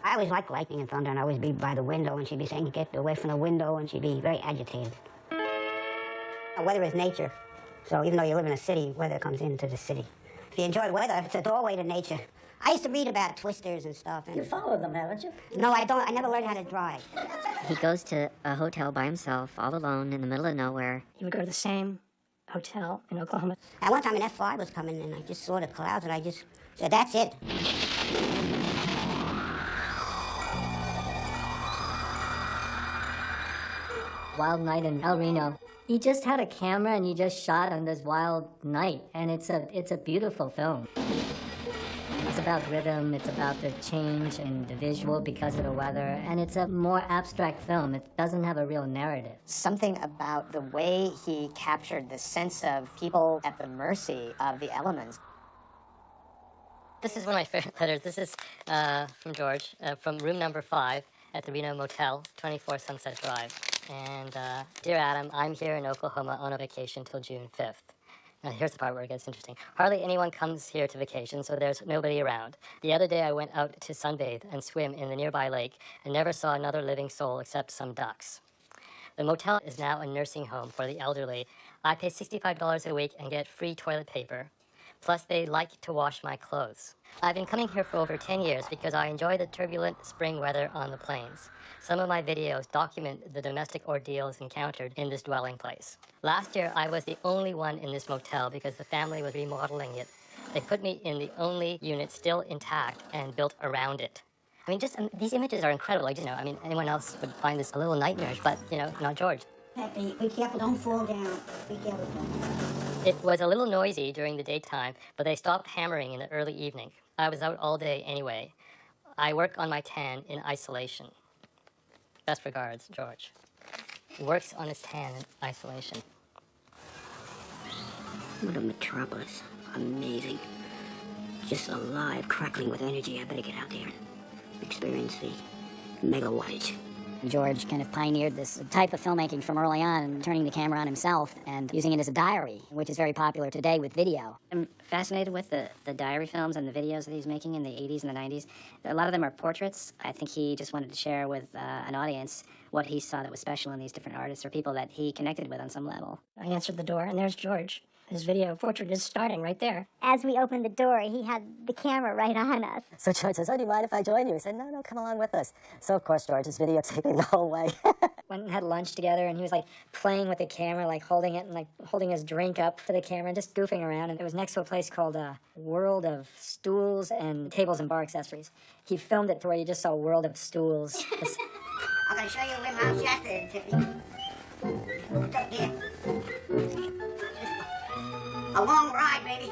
I always liked lightning and thunder, and I'd always be by the window, and she'd be saying, get away from the window, and she'd be very agitated. Weather is nature. So even though you live in a city, weather comes into the city. If you enjoy weather, it's a doorway to nature. I used to read about twisters and stuff. And You follow them, haven't you? No, I don't. I never learned how to drive. He goes to a hotel by himself, all alone, in the middle of nowhere. He would go to the same hotel in Oklahoma. At one time, an F5 was coming, and I just saw the clouds, and I just said, that's it. Wild Night in El Reno. He just had a camera and he just shot on this wild night, and it's a beautiful film. It's about rhythm, it's about the change in the visual because of the weather, and it's a more abstract film. It doesn't have a real narrative. Something about the way he captured the sense of people at the mercy of the elements. This is one of my favorite letters. This is from George, from room number 5 at the Reno Motel, 24 Sunset Drive. And, Dear Adam, I'm here in Oklahoma on a vacation till June 5th. Now, here's the part where it gets interesting. Hardly anyone comes here to vacation, so there's nobody around. The other day I went out to sunbathe and swim in the nearby lake and never saw another living soul except some ducks. The motel is now a nursing home for the elderly. I pay $65 a week and get free toilet paper. Plus, they like to wash my clothes. I've been coming here for over 10 years because I enjoy the turbulent spring weather on the plains. Some of my videos document the domestic ordeals encountered in this dwelling place. Last year, I was the only one in this motel because the family was remodeling it. They put me in the only unit still intact and built around it. I mean, these images are incredible. Anyone else would find this a little nightmarish, but, not George. Happy, be careful, don't fall down. Be careful. It was a little noisy during the daytime, but they stopped hammering in the early evening. I was out all day anyway. I work on my tan in isolation. Best regards, George. Works on his tan in isolation. What a metropolis. Amazing. Just alive, crackling with energy. I better get out there and experience the megawattage. George kind of pioneered this type of filmmaking from early on, turning the camera on himself and using it as a diary, which is very popular today with video. I'm fascinated with the diary films and the videos that he's making in the 80s and the 90s. A lot of them are portraits. I think he just wanted to share with an audience what he saw that was special in these different artists or people that he connected with on some level. I answered the door, and there's George. His video portrait is starting right there. As we opened the door, he had the camera right on us. So George says, oh, do you mind if I join you? He said, no, come along with us. So, of course, George is videotaping the whole way. Went and had lunch together, and he was like playing with the camera, like holding it and like holding his drink up for the camera and just goofing around. And it was next to a place called World of Stools and Tables and Bar Accessories. He filmed it to where you just saw World of Stools. I'm going to show you where Mount Shasta is, Tiffany. It's up here. A long ride, baby.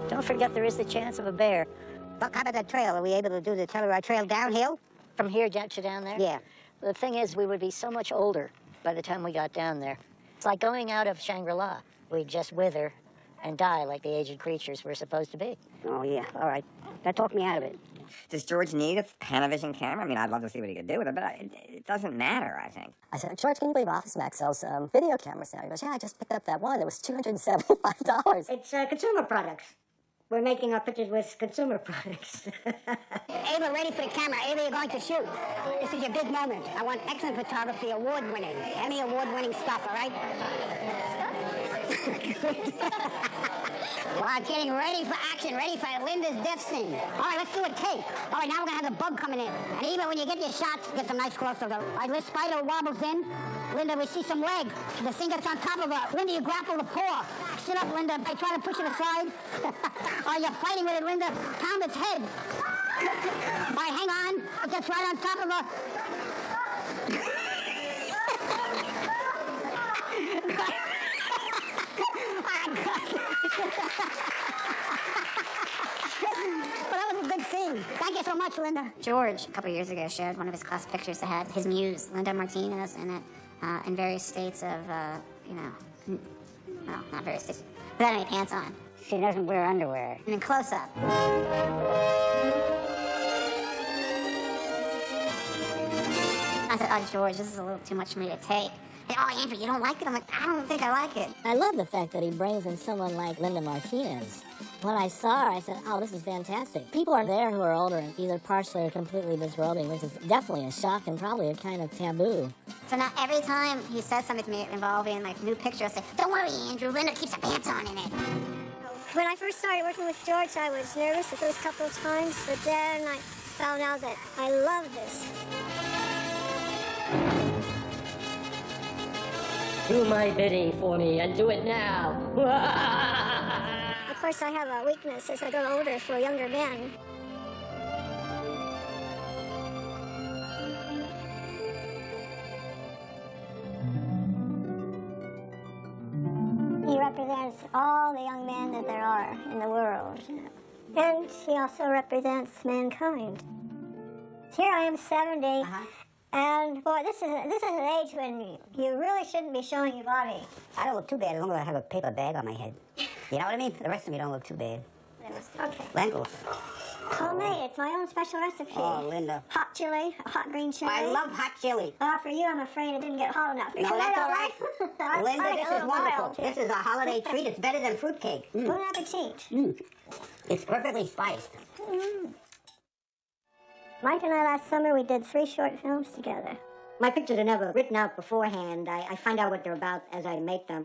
Don't forget there is the chance of a bear. Buck, how about that trail? Are we able to do the Telluride Trail downhill? From here down to down there? Yeah. The thing is, we would be so much older by the time we got down there. It's like going out of Shangri-La. We'd just wither and die like the aged creatures we're supposed to be. Oh, yeah. All right. That talked me out of it. Does George need a Panavision camera? I mean, I'd love to see what he could do with it, but it doesn't matter, I think. I said, George, can you believe Office Max sells video cameras now? He goes, yeah, I just picked up that one. It was $275. It's consumer products. We're making our pictures with consumer products. Ava, ready for the camera. Ava, you're going to shoot. This is your big moment. I want excellent photography, award-winning, Emmy award-winning stuff, all right? Well, I'm getting ready for action, ready for Linda's death scene. All right, let's do a take. All right, now we're going to have the bug coming in. And Eva, when you get your shots, get some nice close-ups. All right, this spider wobbles in. Linda, we see some leg. The thing gets on top of her. Linda, you grapple the paw. Sit up, Linda. I try to push it aside. Oh, you're fighting with it, Linda. Pound its head. All right, hang on. It gets right on top of her. Well, that was a good scene. Thank you so much, Linda. George, a couple years ago, shared one of his class pictures that had his muse, Linda Martinez, in it, in various states of, well, not various states, without any pants on. She doesn't wear underwear. And then close up. I said, oh, George, this is a little too much for me to take. Hey, oh, Andrew, you don't like it? I'm like, I don't think I like it. I love the fact that he brings in someone like Linda Martinez. When I saw her, I said, oh, this is fantastic. People are there who are older and either partially or completely disrobing, which is definitely a shock and probably a kind of taboo. So now every time he says something to me involving, like, new picture, I say, don't worry, Andrew, Linda keeps her pants on in it. When I first started working with George, I was nervous the first couple of times, but then I found out that I love this. Do my bidding for me and do it now. Of course, I have a weakness as I grow older for younger men. He represents all the young men that there are in the world. And he also represents mankind. Here I am 70, and boy, this is an age when you really shouldn't be showing your body. I don't look too bad as long as I have a paper bag on my head. You know what I mean? The rest of me don't look too bad. Okay. Lentils. Homemade, it's my own special recipe. Oh, Linda. Hot chili, hot green chili. I love hot chili. Oh, for you, I'm afraid it didn't get hot enough. No, that's all right. Linda, I this like a is little wonderful. mild. This is a holiday treat. It's better than fruitcake. Mm. Bon appetit. Mm. It's perfectly spiced. Mm. Mike and I last summer, we did 3 short films together. My pictures are never written out beforehand. I find out what they're about as I make them.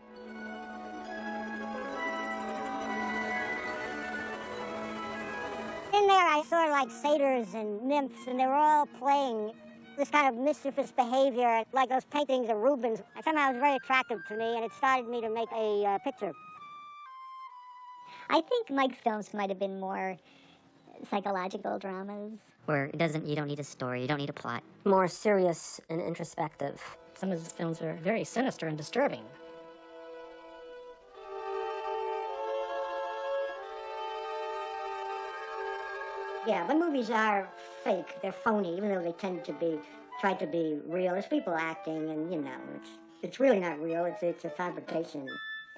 In there, I saw like satyrs and nymphs, and they were all playing this kind of mischievous behavior, like those paintings of Rubens. And somehow it was very attractive to me, and it started me to make a picture. I think Mike's films might have been more psychological dramas. Where you don't need a story, you don't need a plot. More serious and introspective. Some of his films were very sinister and disturbing. Yeah, but movies are fake. They're phony, even though they tend to be, try to be real. There's people acting, and it's really not real. It's a fabrication.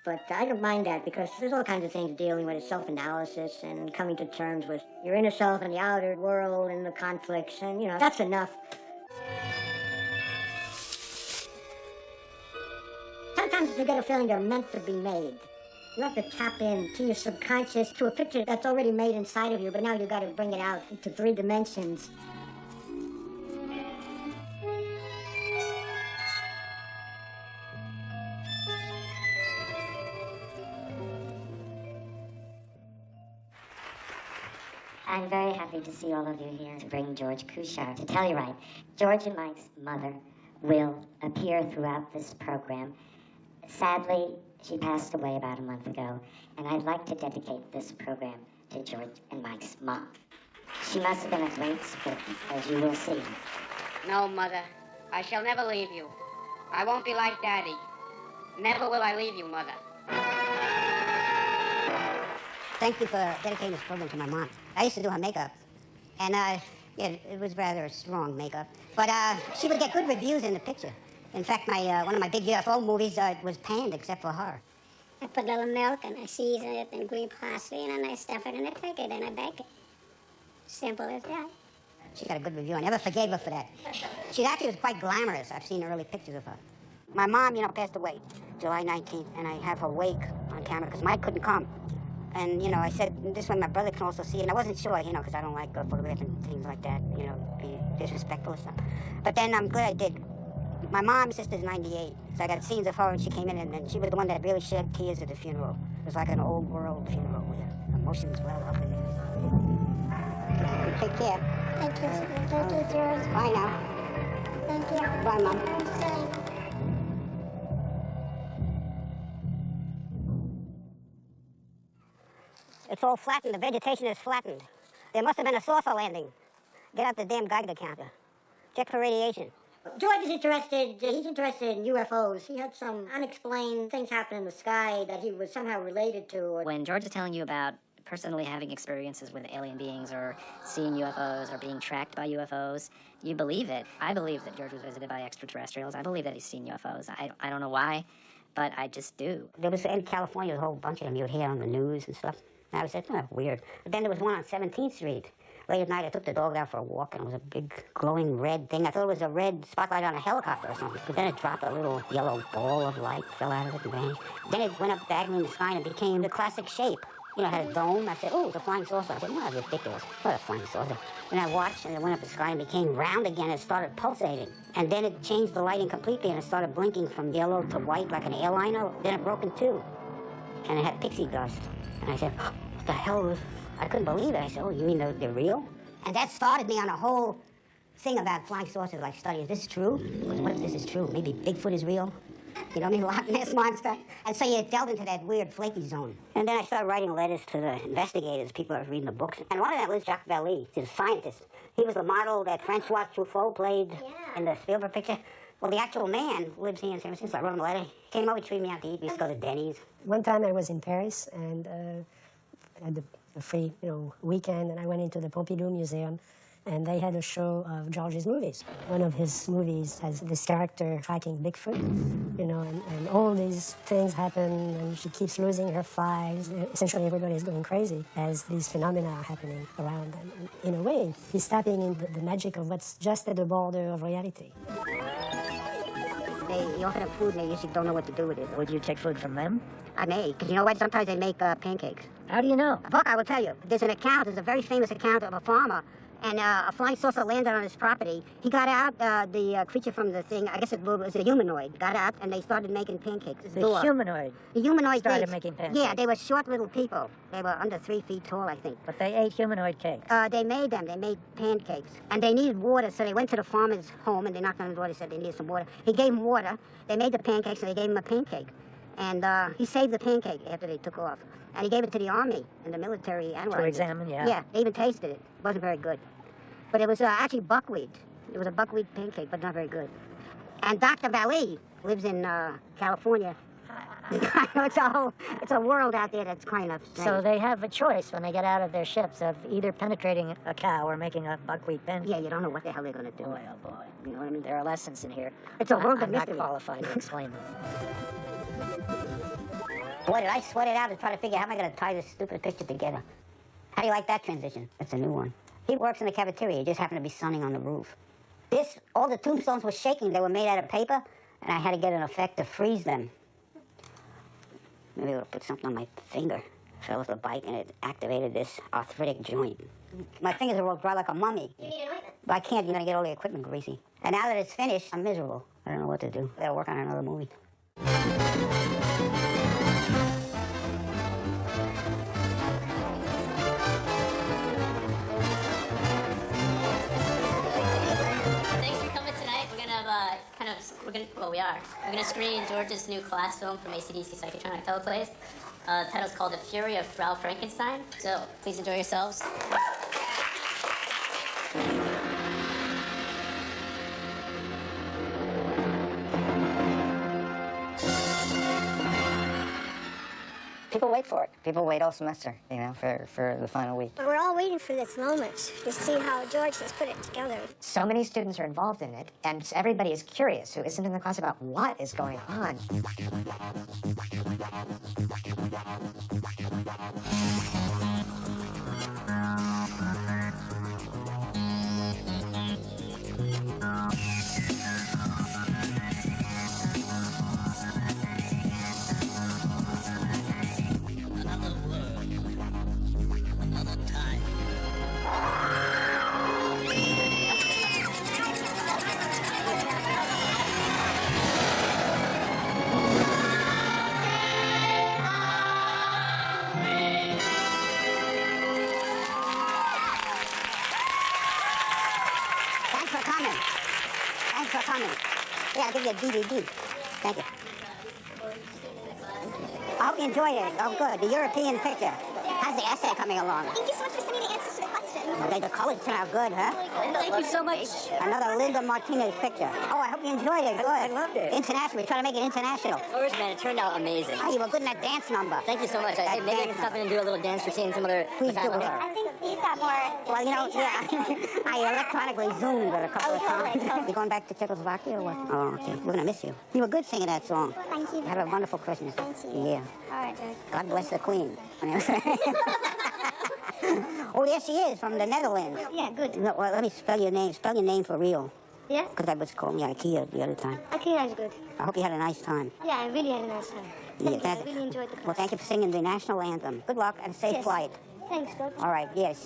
But I don't mind that because there's all kinds of things dealing with self-analysis and coming to terms with your inner self and the outer world and the conflicts, and that's enough. Sometimes you get a feeling they're meant to be made. You have to tap into your subconscious, to a picture that's already made inside of you, but now you got to bring it out into 3 dimensions. I'm very happy to see all of you here to bring George Kuchar. To tell you right, George and Mike's mother will appear throughout this program. Sadly, she passed away about a month ago, and I'd like to dedicate this program to George and Mike's mom. She must have been a great sport, as you will see. No, Mother. I shall never leave you. I won't be like Daddy. Never will I leave you, Mother. Thank you for dedicating this program to my mom. I used to do her makeup, and yeah, it was rather strong makeup. But she would get good reviews in the picture. In fact, one of my big UFO movies was panned except for her. I put a little milk and I season it in green plastic and then I stuff it in a ticket and I bake it. Simple as that. She got a good review. I never forgave her for that. She actually was quite glamorous. I've seen early pictures of her. My mom, passed away July 19th, and I have her wake on camera because Mike couldn't come. And, I said, this way my brother can also see it. And I wasn't sure, because I don't like photographing things like that, be disrespectful or stuff. But then I'm glad I did. My mom's sister's 98, so I got scenes of her, and she came in, and she was the one that really shed tears at the funeral. It was like an old world funeral where emotions well up and everything. Take care. Thank you. Thank you, George. Bye now. Thank you. Bye, Mom. It's all flattened. The vegetation is flattened. There must have been a saucer landing. Get out the damn Geiger counter. Check for radiation. George is interested, he's interested in UFOs. He had some unexplained things happen in the sky that he was somehow related to. When George is telling you about personally having experiences with alien beings or seeing UFOs or being tracked by UFOs, you believe it. I believe that George was visited by extraterrestrials. I believe that he's seen UFOs. I don't know why, but I just do. There was in California a whole bunch of them you would hear on the news and stuff. And I was like, that's weird. But then there was one on 17th Street. Late at night, I took the dog out for a walk, and it was a big glowing red thing. I thought it was a red spotlight on a helicopter or something. But then it dropped a little yellow ball of light, fell out of it and vanished. Then it went up diagonally in the sky, and it became the classic shape. It had a dome. I said, oh, it's a flying saucer. I said, no, that's ridiculous. What a flying saucer. And I watched, and it went up the sky and became round again and started pulsating. And then it changed the lighting completely, and it started blinking from yellow to white like an airliner. Then it broke in two. And it had pixie dust. And I said, oh, what the hell is... I couldn't believe it. I said, oh, you mean they're real? And that started me on a whole thing about flying saucers, like study. Is this true? What if this is true? Maybe Bigfoot is real? Loch Ness Monster. And so you delved into that weird flaky zone. And then I started writing letters to the investigators, people that were reading the books. And one of them was Jacques Vallée. He's a scientist. He was the model that Francois Truffaut played in the Spielberg picture. Well, the actual man lives here in San Francisco. I wrote him a letter. He came over, treated me out to eat. We used to go to Denny's. One time I was in Paris and had a free, weekend, and I went into the Pompidou Museum, and they had a show of George's movies. One of his movies has this character tracking Bigfoot, and all these things happen, and she keeps losing her files. Essentially, everybody is going crazy as these phenomena are happening around them. And in a way, he's tapping into the magic of what's just at the border of reality. You offer them food, and they usually don't know what to do with it. Would you take food from them? I may, because you know what? Sometimes they make pancakes. How do you know? Look, I will tell you. There's a very famous account of a farmer, and a flying saucer landed on his property. He got out, the creature from the thing, I guess it was a humanoid, got out, and they started making pancakes. The humanoid? The humanoid started making pancakes? Yeah, they were short little people. They were under 3 feet tall, I think. But they ate humanoid cakes? They made them. They made pancakes. And they needed water, so they went to the farmer's home, and they knocked on the door. They said they needed some water. He gave them water. They made the pancakes, and they gave him a pancake. And he saved the pancake after they took off. And he gave it to the army and the military analyzed To it. examine, yeah. Yeah, they even tasted it. It wasn't very good. But it was actually buckwheat. It was a buckwheat pancake, but not very good. And Dr. Valley lives in California. It's a world out there that's kind of strange. So they have a choice when they get out of their ships of either penetrating a cow or making a buckwheat pancake. Yeah, you don't know what the hell they're going to do. Boy, oh boy. You know what I mean? There are lessons in here. It's a world of I'm not mystery. qualified to explain them. Boy, did I sweat it out to try to figure out how am I going to tie this stupid picture together. How do you like that transition? That's a new one. He works in the cafeteria. He just happened to be sunning on the roof. All the tombstones were shaking. They were made out of paper, and I had to get an effect to freeze them. Maybe I would have put something on my finger. Fell off the bike, and it activated this arthritic joint. My fingers are all dry like a mummy. But I can't. You're going to get all the equipment greasy. And now that it's finished, I'm miserable. I don't know what to do. I got to work on another movie. Thanks for coming tonight. We're gonna We're gonna screen George's new class film from AC/DC Psychotronic Teleplays. The title's called The Fury of Frau Frankenstein. So please enjoy yourselves. People wait for it. People wait all semester, you know, for the final week. But we're all waiting for this moment to see how George has put it together. So many students are involved in it, and everybody is curious who isn't in the class about what is going on. Thanks for coming. Yeah, I'll give you a DVD. Thank you. I hope you enjoyed it. Oh, good. The European picture. How's the essay coming along? Thank you so much for sending the answers to the questions. Okay, the colors turn out good, huh? Thank you so much. Another Linda Martinez picture. Oh, I hope you enjoyed it. Good. I loved it. International. We're trying to make it international. First, man, it turned out amazing. Oh, you were good in that dance number. Thank you so much. Hey, maybe I can stop in and do a little dance routine some other Please time. do it. I think he's got more. Well, you know, yeah. I electronically zoomed it a couple of times. You going back to Czechoslovakia or what? Oh, okay. We're going to miss you. You were good singing that song. Thank you. Have a wonderful Christmas. Thank you. Yeah. All right, George. God bless the Queen. Oh, there she is, from the Netherlands. Yeah, good. No, well, let me spell your name. Spell your name for real. Yeah? Because I was calling you IKEA the other time. Okay, that's good. I hope you had a nice time. Yeah, I really had a nice time. Thank you. I really enjoyed the class. Well, thank you for singing the national anthem. Good luck and safe Yes. flight. Thanks, George. All right, yes.